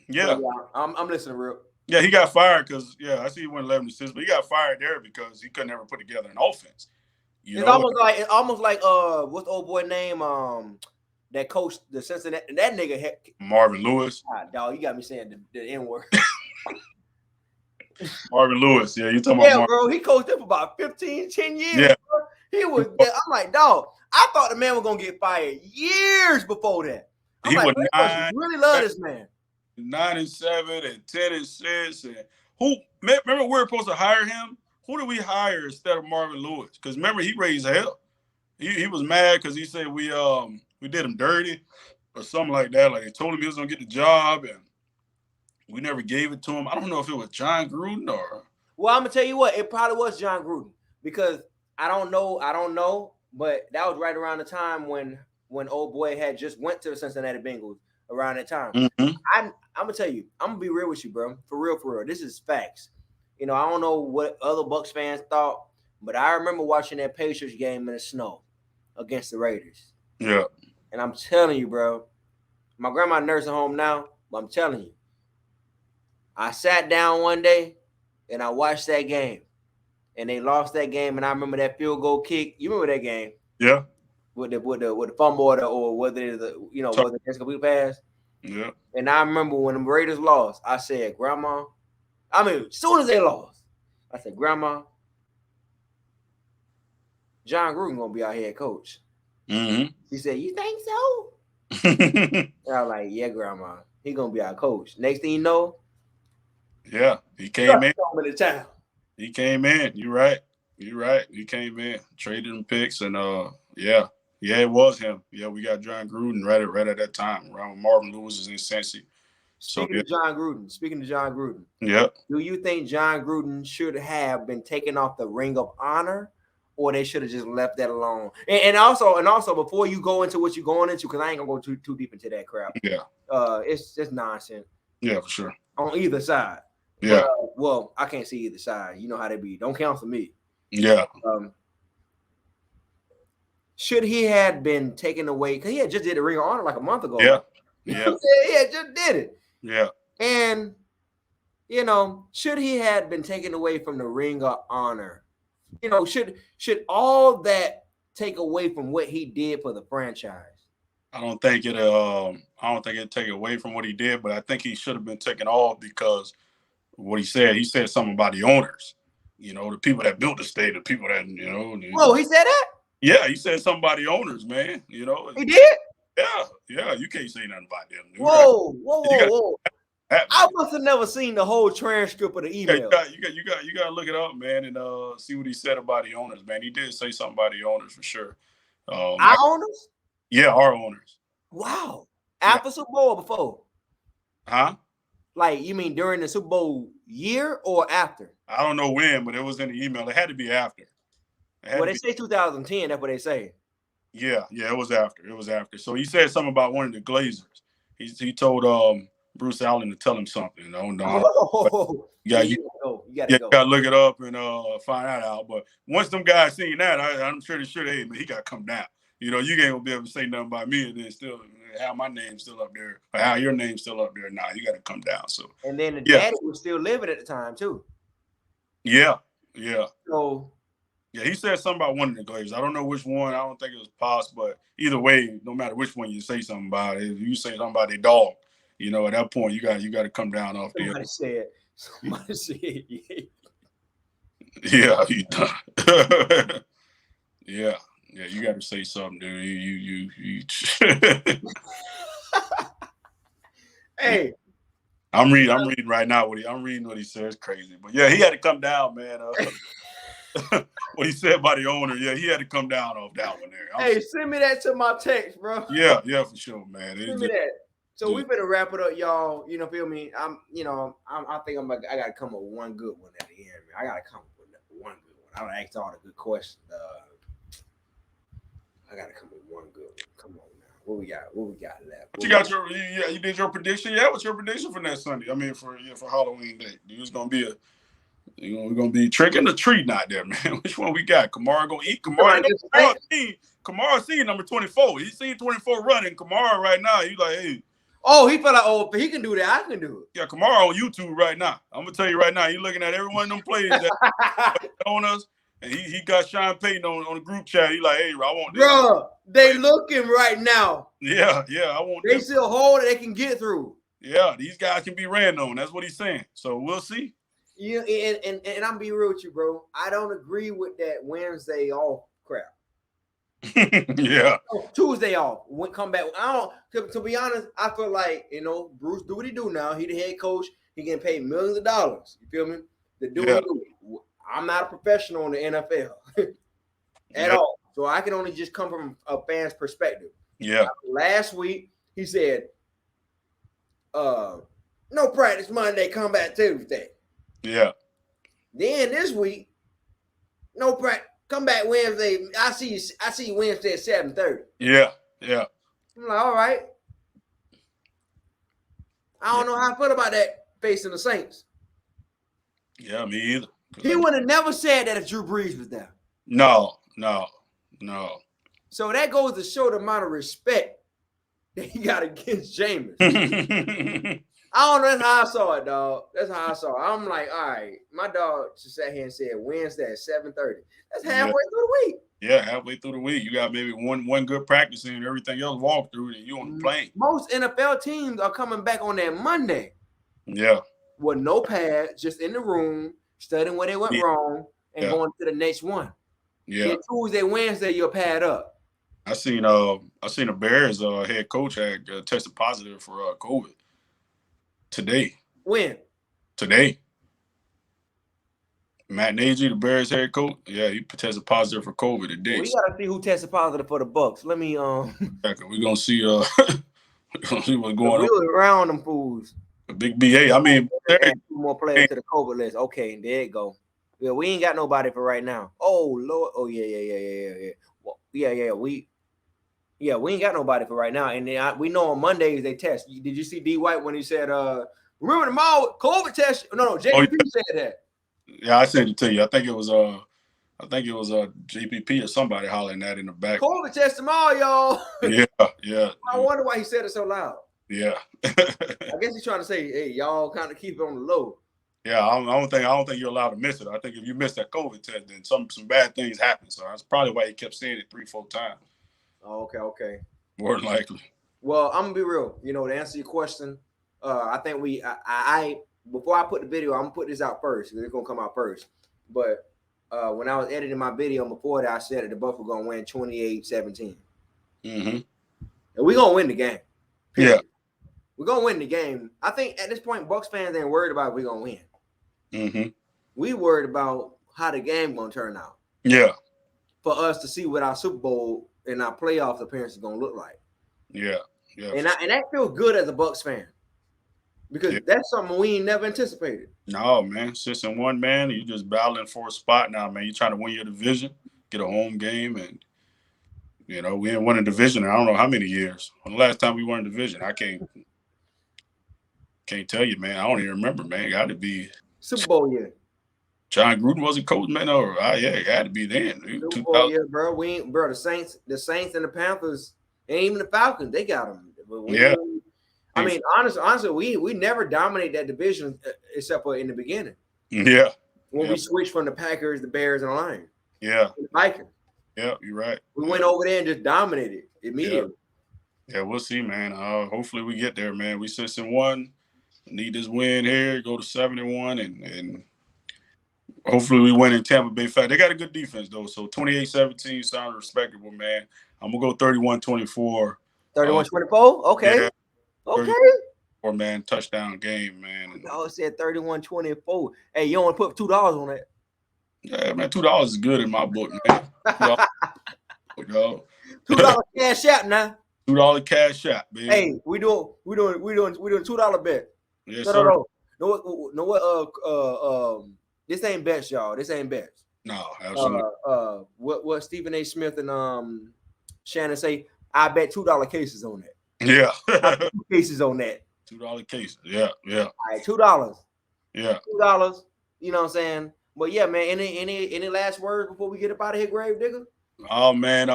Yeah. I'm listening, real. Yeah, he got fired because I see he went 11-6, but he got fired there because he couldn't ever put together an offense. It's almost like what's the old boy name? That coached the Cincinnati. That nigga Marvin Lewis. Dog, you got me saying the N-word. Marvin Lewis, yeah, you talking about? Yeah, bro, he coached them for about 10 years. Yeah, bro. He was. I'm like, dog. I thought the man was gonna get fired years before that. I'm he like, was really love this man. 9-7 and 10-6, and who? Remember we were supposed to hire him. Who did we hire instead of Marvin Lewis? Because remember he raised hell. He was mad because he said we did him dirty or something like that. Like they told him he was gonna get the job and we never gave it to him. I don't know if it was John Gruden or. Well, I'm gonna tell you what, it probably was John Gruden because I don't know, but that was right around the time when old boy had just went to the Cincinnati Bengals around that time. Mm-hmm. I'm gonna tell you, I'm gonna be real with you, bro. For real. This is facts. I don't know what other Bucs fans thought, but I remember watching that Patriots game in the snow against the Raiders. Yeah. And I'm telling you, bro, my grandma nursing home now, but I'm telling you, I sat down one day and I watched that game, and they lost that game. And I remember that field goal kick. You remember that game? Yeah. With the fumble or whether it's whether it's complete pass. Yeah. And I remember when the Raiders lost, I said, Grandma. I mean, as soon as they lost, I said, Grandma, John Gruden gonna be our head coach. Mm-hmm. She said, you think so? And I was like, yeah, Grandma, he gonna be our coach. Next thing you know, yeah, he came in. He came in. You're right. He came in, traded him picks, and yeah, it was him. Yeah, we got John Gruden right at that time, around when Marvin Lewis is in Cincy. Speaking to John Gruden. Yeah. Do you think John Gruden should have been taken off the Ring of Honor, or they should have just left that alone? And also, before you go into what you're going into, because I ain't gonna go too deep into that crap. Yeah. It's just nonsense. Yeah, for sure. On either side. Yeah. Well, I can't see either side. You know how they be. Don't count for me. Yeah. Should he had been taken away? Because he had just did the Ring of Honor like a month ago. Yeah. Yeah. He had just did it. Yeah. And, should he had been taken away from the Ring of Honor? Should all that take away from what he did for the franchise? I don't think it'd take away from what he did, but I think he should have been taken off because what he said something about the owners, the people that built the state, the people that, Whoa, he said that? Yeah, he said something about the owners, man. He did? Yeah, you can't say nothing about them. Whoa. I must have never seen the whole transcript of the email. You got to look it up, man, and see what he said about the owners, man. He did say something about the owners for sure. Our owners? Yeah, our owners. Wow. After Super Bowl or before? Huh? Like, you mean during the Super Bowl year or after? I don't know when, but it was in the email. It had to be after. Well, they say 2010. That's what they say. Yeah, it was after. It was after. So he said something about one of the Glazers. He told Bruce Allen to tell him something. I don't know. Oh, Yeah, you gotta go. gotta look it up and find that out. But once them guys seen that, I'm sure hey man, he gotta come down. You know, you ain't gonna be able to say nothing about me and then still have my name still up there, or how your name's still up there. Nah, you gotta come down. So and then the daddy was still living at the time too. Yeah. So yeah, he said something about one of the Glazers. I don't know which one. I don't think it was Pops, but either way, no matter which one you say something about, if you say something about their dog, you know, at that point you got to come down off there. Somebody said, yeah, you done. yeah, you got to say something, dude. You. Hey, I'm reading right now I'm reading what he says. It's crazy, but yeah, he had to come down, man. What he said about the owner, yeah, he had to come down off that one there. Send me that to my text, bro. Yeah, for sure, man. Send me that. So we better wrap it up, y'all. You know, feel me? I think I gotta come up with one good one at the end, man. I gotta come up with one good one. I don't ask all the good questions. I gotta come up with one good one. Come on now. What we got left? You did your prediction? Yeah, what's your prediction for next Sunday? I mean, for Halloween day, it's gonna be we're gonna be tricking or treating out there, man. Which one we got? Kamara gonna eat? Kamara seen number 24. He seen 24 running. Kamara right now, he like, hey. Oh, he felt like, if he can do that, I can do it. Yeah, Kamara on YouTube right now. I'm gonna tell you right now, he looking at every one of them plays that on us, and he got Sean Payton on the group chat. He like, hey, I want this. Bro, they looking right now. Yeah, I want they this. Still hold it, they can get through. Yeah, these guys can be ran on. That's what he's saying. So we'll see. Yeah, and I'm be real with you, bro. I don't agree with that Wednesday off crap. Yeah. Tuesday off. Come back. I don't. To be honest, I feel like Bruce do what he do now. He the head coach. He getting paid millions of dollars. You feel me? To do what he do. I'm not a professional in the NFL at all, so I can only just come from a fan's perspective. Yeah. Last week he said, "No practice Monday. Come back Tuesday." Yeah. Then this week, no practice. Come back Wednesday. I see you Wednesday at 7:30. Yeah. I'm like, all right. I don't know how I feel about that facing the Saints. Yeah, me either. He would have never said that if Drew Brees was there. No. So that goes to show the amount of respect that he got against Jameis. I don't know. That's how I saw it, dog. That's how I saw it. I'm like, all right, my dog just sat here and said Wednesday at 7:30. That's halfway through the week. Yeah, halfway through the week. You got maybe one good practice and everything else walk through, and you on the plane. Most NFL teams are coming back on that Monday. Yeah. With no pads, just in the room, studying where they went wrong, and going to the next one. Yeah. Then Tuesday, Wednesday, you'll pad up. I seen the Bears head coach had tested positive for COVID today. When? Today. Matt Nagy, the Bears head coach, he tested positive for COVID today. Well, we gotta see who tested positive for the Bucs. Let me We're gonna see what's going on. We were around them fools. A big BA. I mean, two more players to the COVID list. Okay, there you go. Yeah, we ain't got nobody for right now. Oh Lord. Oh yeah. Well, yeah. We ain't got nobody for right now. And then we know on Mondays they test. Did you see D White when he said, remember tomorrow COVID test? No, JPP said that. Yeah, I sent it to you. I think it was JPP or somebody hollering that in the back. COVID test tomorrow, y'all. Yeah. I wonder why he said it so loud. Yeah. I guess he's trying to say, hey, y'all kind of keep it on the low. Yeah, I don't think you're allowed to miss it. I think if you miss that COVID test, then some bad things happen. So that's probably why he kept saying it 3-4 times. Oh, okay. More than likely. Well, I'm gonna be real. To answer your question, I think I before I put the video, I'm gonna put this out first because it's gonna come out first. But when I was editing my video before that, I said that the Bucs were gonna win 28-17. Mm-hmm. And we're gonna win the game. Period. Yeah. We're gonna win the game. I think at this point, Bucs fans ain't worried about if we're gonna win. Mm-hmm. We worried about how the game gonna turn out. Yeah. For us to see what our Super Bowl and our playoff appearance is gonna look like. Yeah. Yeah. And that feels good as a Bucs fan because that's something we ain't never anticipated. No, man. 6-1, man. You just battling for a spot now, man. You trying to win your division, get a home game, and we ain't won a division in I don't know how many years. When the last time we won a division, I can't tell you, man. I don't even remember, man. It got to be Super Bowl year. John Gruden wasn't coach, man. It had to be then. Super Bowl year, bro. The Saints and the Panthers, and even the Falcons, they got them. I mean, honestly, we never dominate that division except for in the beginning. Yeah. When we switched from the Packers, the Bears, and the Lions. Yeah. The Vikings. Yeah, you're right. We went over there and just dominated immediately. Yeah, we'll see, man. Hopefully we get there, man. We 6-1. Need this win here, go to 7-1, and hopefully we win in Tampa Bay. They got a good defense, though. So 28-17 sounds respectable, man. I'm going to go 31-24. 31-24? Okay. Yeah, okay. Or man, touchdown game, man. I said 31-24. Hey, you only put $2 on that. Yeah, man, $2 is good in my book, man. $2 cash out now. $2 cash out, baby. Hey, we doing $2 bet. Yes, sir. No, this ain't bets, y'all. This ain't bets. No, absolutely. What Stephen A. Smith and Shannon say? I bet $2 cases on that. Yeah, cases on that. $2 cases. Yeah. All right, $2. Yeah, $2. You know what I'm saying? But yeah, man. Any last words before we get up out of here, Gravedigger? Oh man,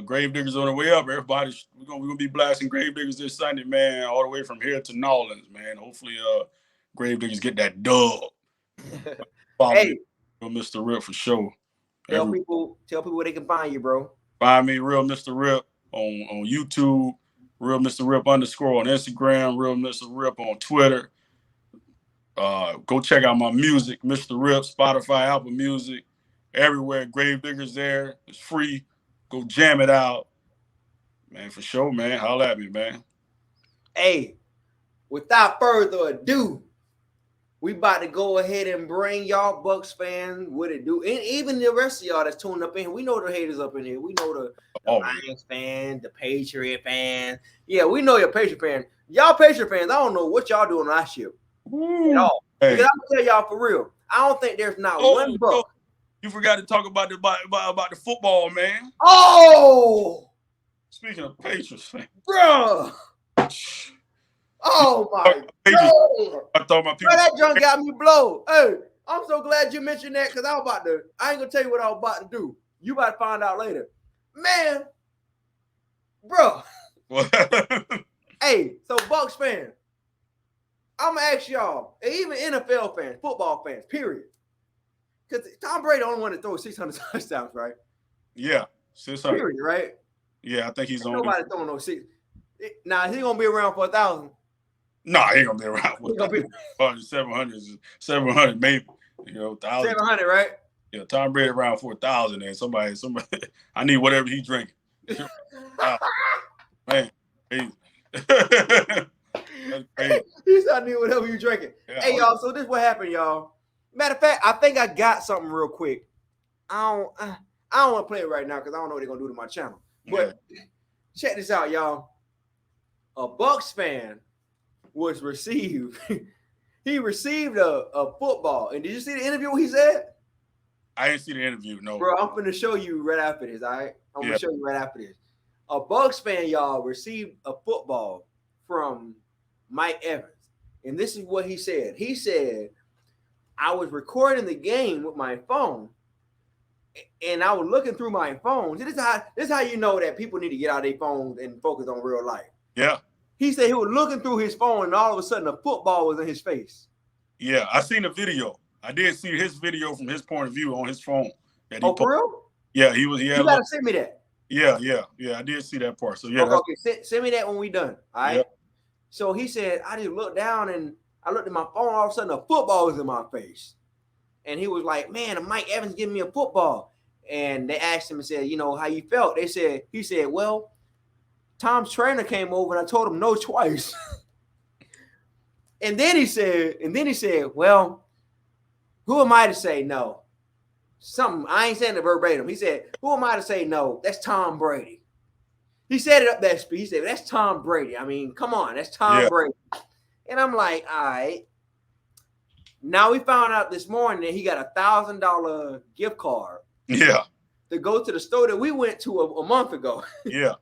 Gravediggers on the way up. Everybody, we're gonna be blasting Gravediggers this Sunday, man, all the way from here to New Orleans, man. Hopefully, Gravediggers get that dub. Hey, Mr. Rip for sure. Tell people where they can find you, bro. Find me, Real Mr. Rip, on YouTube, Real Mr. Rip _ on Instagram, Real Mr. Rip on Twitter. Go check out my music, Mr. Rip, Spotify, Apple Music. Everywhere, Gravediggers there. It's free. Go jam it out. Man, for sure, man. Holla at me, man. Hey, without further ado, we about to go ahead and bring y'all Bucs fans what it do. And even the rest of y'all that's tuned up in here. We know the haters up in here. We know the Lions fans, the Patriot fans. Yeah, we know your Patriot fans. Y'all Patriot fans, I don't know what y'all doing last year at all. Hey. Because I'm gonna tell y'all for real. I don't think there's not one Buc. You forgot to talk about the football, man. Oh! Speaking of Patriots, man. Bro! Oh, my God. I thought my people. Bro, that junk got me blown. Hey, I'm so glad you mentioned that because I ain't going to tell you what I was about to do. You about to find out later. Man. Bro. Hey, so Bucs fans, I'm going to ask y'all, and even NFL fans, football fans, period. Because Tom Brady the only one to throw 600 touchdowns, right? Yeah, 600. Period, right? Yeah, I think he's on. Nobody throwing no 6. Now, is he going to be around for 1,000? No, he ain't going to be around for 700 maybe. 1,000. 700, right? Yeah, Tom Brady around for 1,000 and somebody, I need whatever he drinking. Man, crazy. He said, I need whatever you drinking. Yeah, hey, y'all, so this is what happened, y'all. Matter of fact, I think I got something real quick. I don't want to play it right now because I don't know what they're going to do to my channel. But check this out, y'all. A Bucs fan was received. He received a football. And did you see the interview what he said? I didn't see the interview, no. Bro, I'm going to show you right after this, all right? I'm going to show you right after this. A Bucs fan, y'all, received a football from Mike Evans. And this is what he said. He said, I was recording the game with my phone, and I was looking through my phone. This is how you know that people need to get out of their phones and focus on real life. Yeah. He said he was looking through his phone, and all of a sudden, a football was in his face. Yeah, I seen the video. I did see his video from his point of view on his phone. For real? Yeah, he was. Yeah, you gotta send me that. Yeah. I did see that part. So yeah. Okay, send me that when we done. All right. Yep. So he said, I just looked down and I looked at my phone. All of a sudden, a football was in my face, and he was like, "Man, Mike Evans giving me a football." And they asked him and said, "You know how you felt?" He said, "Well, Tom's trainer came over and I told him no twice." and then he said, "Well, who am I to say no?" Something I ain't saying it verbatim. He said, "Who am I to say no? That's Tom Brady." He said it up that speed. He said, "That's Tom Brady. I mean, come on, that's Tom Brady." And I'm like, all right. Now we found out this morning that he got $1,000 gift card. Yeah. To go to the store that we went to a month ago. Yeah.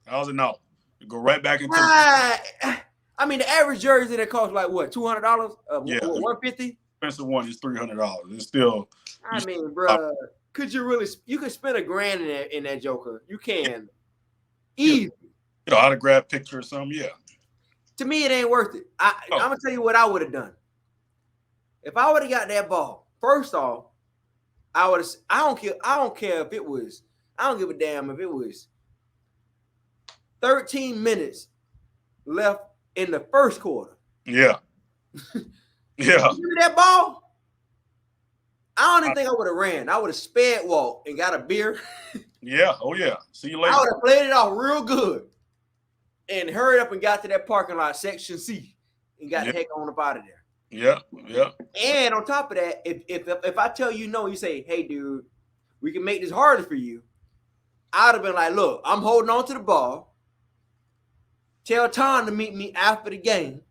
How's it now? You go right back into. Right. I mean, the average jersey that costs like what, $200? Yeah, $150. Expensive one is $300. It's still. I mean, bro, could you really? You could spend $1,000 in that joker. You can. Easy. Autograph picture or something. Yeah. To me, it ain't worth it. I'm gonna tell you what I would have done. If I would have got that ball, first off, I would have. I don't care if it was. I don't give a damn if it was 13 minutes left in the first quarter. Yeah. Yeah. Give me that ball. I don't even think I would have ran. I would have sped walked and got a beer. Yeah. Oh yeah. See you later. I would have played it off real good and hurried up and got to that parking lot, section C, and got the heck on up out of there. Yeah. And on top of that, if I tell you no, you say, "Hey, dude, we can make this harder for you." I'd have been like, "Look, I'm holding on to the ball. Tell Tom to meet me after the game.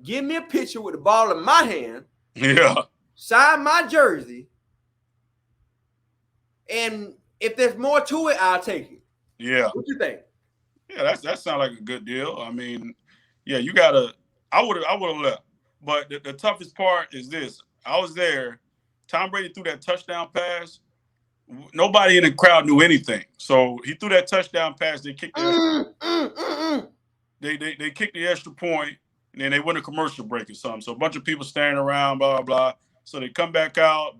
Give me a picture with the ball in my hand. Yeah. Sign my jersey. And if there's more to it, I'll take it." Yeah. What you think? Yeah, that sounds like a good deal. I mean, yeah, you gotta. I would have left. But the toughest part is this. I was there. Tom Brady threw that touchdown pass. Nobody in the crowd knew anything. So he threw that touchdown pass. They kicked the they kicked the extra point, and then they went a commercial break or something. So a bunch of people standing around, blah, blah, blah. So they come back out.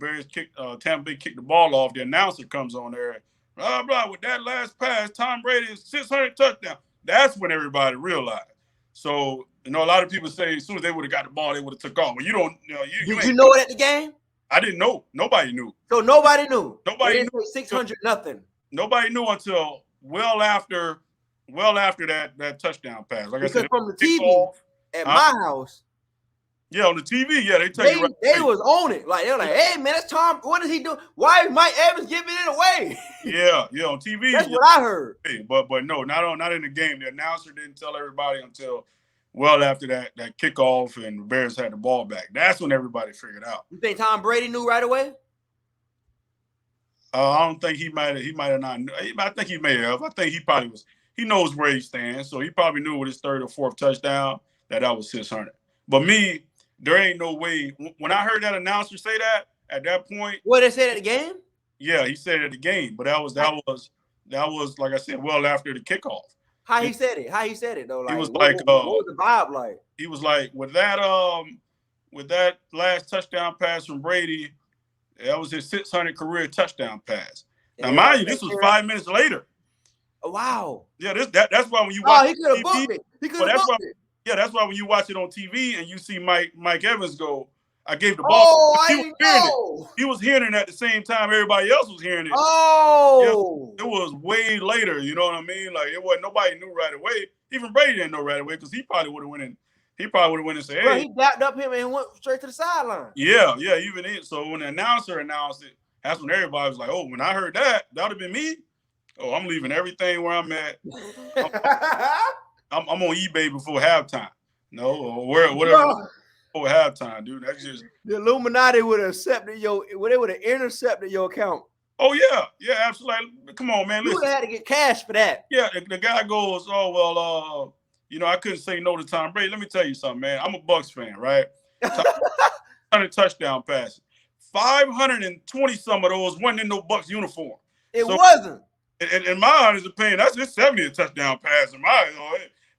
Tampa Bay kicked the ball off. The announcer comes on there, blah, blah. With that last pass, Tom Brady is 600 touchdown. That's when everybody realized. So, a lot of people say as soon as they would have got the ball, they would have took off. But you don't, Did you know it at the game? I didn't know. Nobody knew. So nobody knew. Nobody knew. 600 nothing. Nobody knew until well after that touchdown pass. Like because I said, from the TV at my house. Yeah, on the TV, yeah, they tell you right. They was on it. Like they're like, "Hey man, that's Tom. What is he doing? Why is Mike Evans giving it away?" Yeah, on TV. That's what I heard. But no, not in the game. The announcer didn't tell everybody until well after that kickoff and the Bears had the ball back. That's when everybody figured out. You think Tom Brady knew right away? I don't think he might have not. I think he may have. I think he probably was. He knows where he stands, so he probably knew with his third or fourth touchdown that was 600. But me, there ain't no way. When I heard that announcer say that at that point, what they said at the game? Yeah, he said it at the game, but that was like I said, well after the kickoff. How he said it though? Like, he was what was the vibe like? He was like, with that last touchdown pass from Brady, that was his 600 career touchdown pass. Now, mind you, this was 5 minutes later. Oh, wow. Yeah, that's why when you watch he could have booked it. He could have booked it. Yeah, that's why when you watch it on TV and you see Mike Evans go, I gave the ball. Oh, I didn't know. He was hearing it at the same time everybody else was hearing it. Oh. Yeah, it was way later, you know what I mean? Like, it wasn't, nobody knew right away. Even Brady didn't know right away because he probably would have went in. He probably would have went and said, "Hey." Bro, he dapped up him and went straight to the sideline. Yeah, even it. So when the announcer announced it, that's when everybody was like, "Oh, when I heard that would have been me. Oh, I'm leaving everything where I'm at. I'm on eBay before halftime. No, or whatever before halftime, dude. That's just the Illuminati would have accepted they would have intercepted your account. Oh yeah, absolutely. Come on, man. You would have had to get cash for that. Yeah, the guy goes, "Oh well, I couldn't say no to Tom Brady." Let me tell you something, man. I'm a Bucs fan, right? 100 touchdown passes. 520 some of those wasn't in no Bucs uniform. It wasn't. In my honest opinion, that's just 70 touchdown pass. In my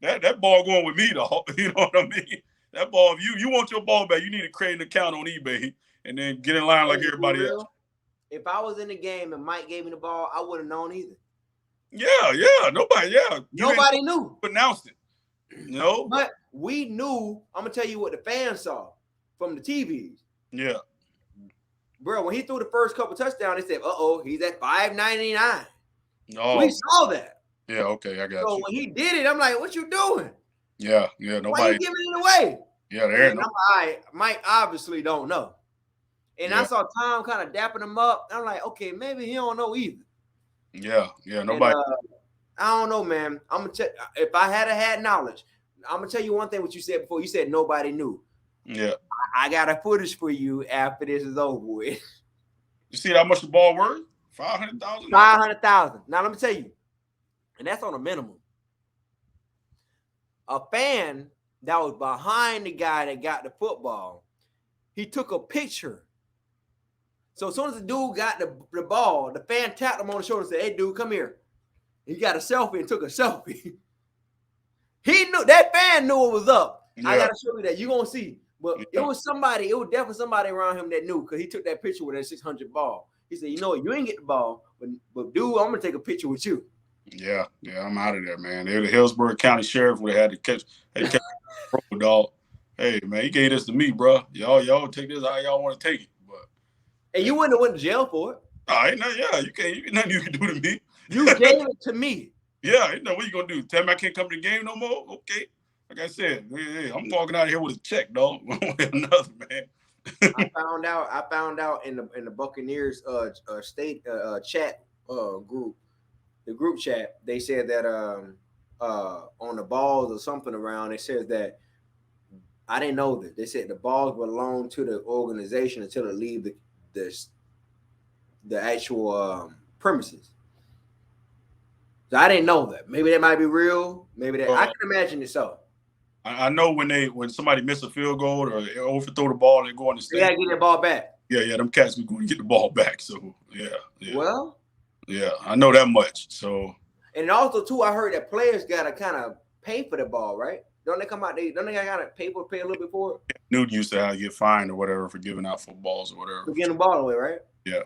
that ball going with me, though. You know what I mean? That ball, if you want your ball back, you need to create an account on eBay and then get in line like everybody else. If I was in the game and Mike gave me the ball, I wouldn't have known either. Yeah, nobody knew. Announced it. No. But we knew. I'm gonna tell you what the fans saw from the TVs. Yeah. Bro, when he threw the first couple touchdowns, they said, he's at $5.99. No. We saw that. Yeah, okay, I got you. So when he did it, I'm like, what you doing? Yeah, nobody. Why you giving it away? Yeah, there ain't nobody. Mike obviously don't know. And I saw Tom kind of dapping him up. I'm like, okay, maybe he don't know either. Yeah, nobody. I don't know, man. I'm gonna check. If I had knowledge, I'm gonna tell you one thing. What you said before, you said nobody knew. Yeah. I got a footage for you after this is over with. You see how much the ball worth? $500,000. 500,000. Now let me tell you, and that's on a minimum. A fan that was behind the guy that got the football, he took a picture. So as soon as the dude got the ball, the fan tapped him on the shoulder and said, "Hey, dude, come here." He got a selfie and took a selfie. He knew that fan knew it was up. Yeah. I gotta show you that. You're gonna see. But it was definitely somebody around him that knew because he took that picture with that 600 ball. He said, "You know what? You ain't get the ball, but dude, I'm gonna take a picture with you." Yeah, I'm out of there, man. They're the Hillsborough County Sheriff would have had to catch dog. Hey, man, he gave this to me, bro. Y'all take this how y'all want to take it. But and you wouldn't have went to jail for it. Ain't nothing you can do to me. You gave it to me. Yeah, ain't no what you gonna do? Tell me I can't come to the game no more? Okay. Like I said, hey, I'm walking out of here with a check, dog. Another man. I found out in the Buccaneers state chat group, the group chat. They said that on the balls or something around, it says that I didn't know that. They said the balls belong to the organization until it leave the actual premises. So I didn't know that. Maybe that might be real. Maybe that I can imagine it so. I know when somebody miss a field goal or overthrow the ball and go on the stage. They gotta get the ball back. Yeah, them cats be going to get the ball back. So yeah. Well, yeah, I know that much. So and also too, I heard that players gotta kind of pay for the ball, right? Don't they come out? Don't they gotta pay a little bit for it? Nude used to have to get fined or whatever for giving out footballs or whatever. For getting the ball away, right? Yeah.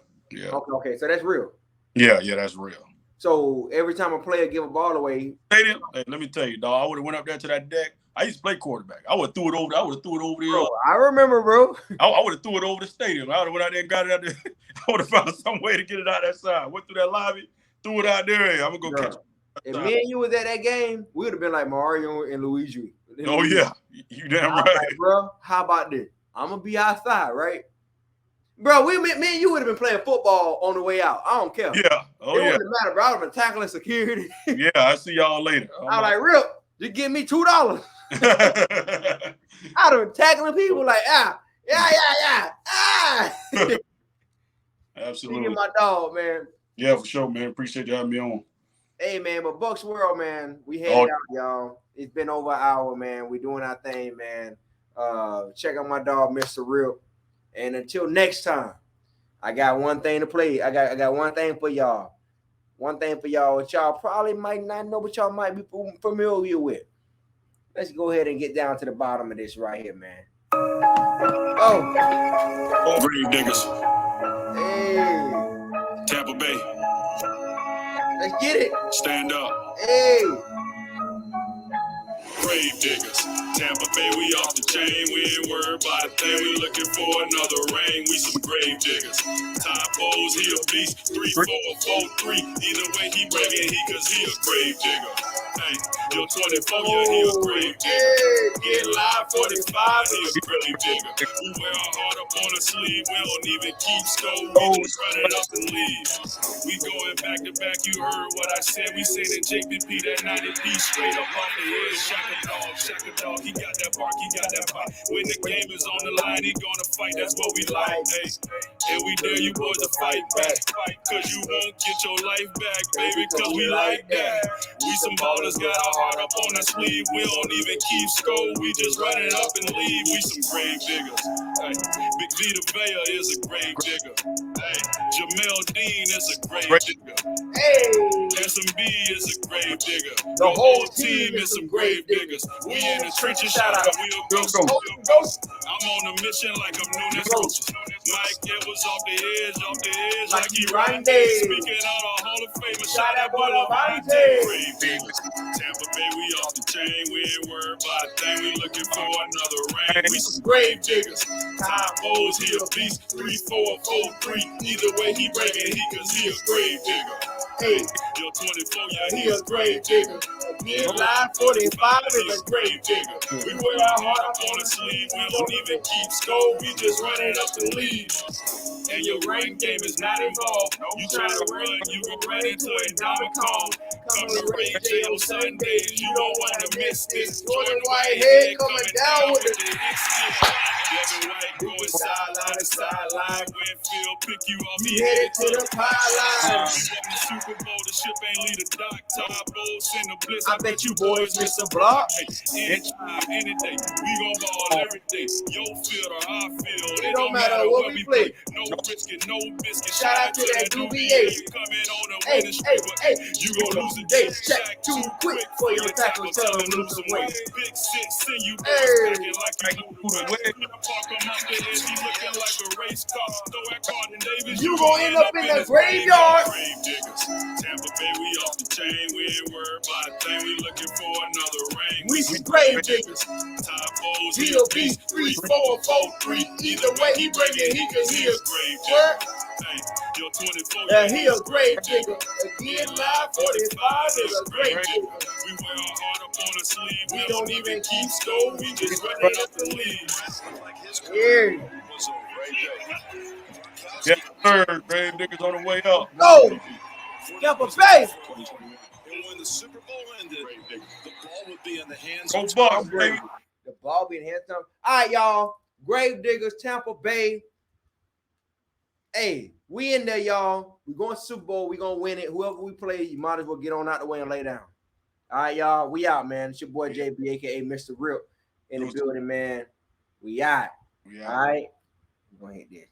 Okay, so that's real. Yeah, that's real. So every time a player give a ball away, hey, let me tell you, dog, I would have went up there to that deck. I used to play quarterback. I would have threw it over there. Bro, I remember, bro. I would have threw it over the stadium. I would have went out there and got it out there. I would have found some way to get it out that side. Went through that lobby, threw it out there. I'm gonna go catch it. If me and you was at that game, we would have been like Mario and Luigi. Oh yeah, you damn right, like, bro. How about this? I'm gonna be outside, right? Bro, me and you would have been playing football on the way out. I don't care. Yeah. Oh yeah. It wouldn't matter, bro. I would have been tackling security. Yeah, I see y'all later. I was like, Rip, just give me $2. I'd have been tackling people like, yeah. Absolutely. Speaking my dog, man. Yeah, for sure, man. Appreciate you having me on. Hey, man, but Bucs World, man, we headed out, y'all. It's been over an hour, man. We doing our thing, man. Check out my dog, Mr. Rip. And until next time, I got one thing to play. I got one thing for y'all. One thing for y'all, which y'all probably might not know, but y'all might be familiar with. Let's go ahead and get down to the bottom of this right here, man. Oh. Grave diggers. Hey. Tampa Bay. Let's get it. Stand up. Hey. Grave diggers. Tampa Bay, we off the chain. We ain't worried about a thing. We looking for another ring. We some grave diggers. Typos, he a beast. 3, 4, 4, 3. Either way, he breaking heat cause he a grave digger. Hey, yo, 24, yeah, he a grave digger. Get live 45, he a grave digger. We wear our heart up on the sleeve. We don't even keep score. We just run it up and leave. We going back to back. You heard what I said. We sending JPP that 90 piece straight up off the head. Shaka dog, he got that bark, he got that bite. When the game is on the line, he gonna fight, that's what we like. Hey, and we dare you boys to fight back, cause you won't get your life back, baby, cause we like that. We some ballers, got our heart up on our sleeve. We don't even keep score, we just run it up and leave. We some grave diggers. Hey, Big Vita Vea is a grave digger. Hey, Jamel Dean is a grave digger. Hey, SMB is a grave digger. The whole team is some grave diggers. We in the trenches, shout out, we a ghost. I'm on a mission like I'm Nunes Roaches. Mike Edwards off the edge, like he riding days. Speaking out a Hall of Fame, shout out boy Levante. Grave diggers. Tampa Bay, we off the chain. We ain't worried about a thing. We looking for another ring. We some grave diggers. Typos, he a beast. 3, 4, 4, 3. Either way, he breaking heat cause he a grave digger. Hey, yo, 24, yeah, he a grave digger. Get live 45 is a grave digger. We wear our heart up on the sleeve. We don't even keep score. We just run it up the lead. and your run game is not involved. You try to run, you gon' run into a diamond call. Come to Ray J on Sundays, you don't wanna miss this. Jordan Whitehead coming down with the Devin White going sideline to sideline. Winfield pick you up, he headed to the pylon. The Super Bowl, the ship ain't lead a dock. Top Bowls in the blitz. I bet you boys miss a block. Anytime, any day, we gon' ball every day. Your field or our field, it don't matter what we play. No risking, no biscuit. Shout out to that UVA. Coming on the winning streak, you gon' lose a day. Check too quick for your tackle, tell them lose some weight. Big six, send you back like you lose the weight. You gon' end up in the graveyard. Tampa Bay, we off the chain. We ain't worried about a thing. We looking for another ring. We some grave diggers. Top Bowls, he'll be 3, 4, 4, 3. Either way he bring it, he can hear grave digger. Yo, 24. Yeah, he a grave digger. Again, live 45 is a grave digger. We wear our heart up on our sleeve. We don't even keep score. We just run it up the league. Yeah. Yes, sir. Grave diggers on the way up. Go! Tampa Bay! And when the Super Bowl ended, the ball would be in the hands Go of Bucs, baby. The ball be in hands of. All right, y'all. Grave diggers, Tampa Bay. Hey, we in there, y'all. We going to Super Bowl. We gonna win it. Whoever we play, you might as well get on out the way and lay down. All right, y'all. We out, man. It's your boy JB, aka Mr. Rip, in the building, man. We out. All right. We're gonna hit this.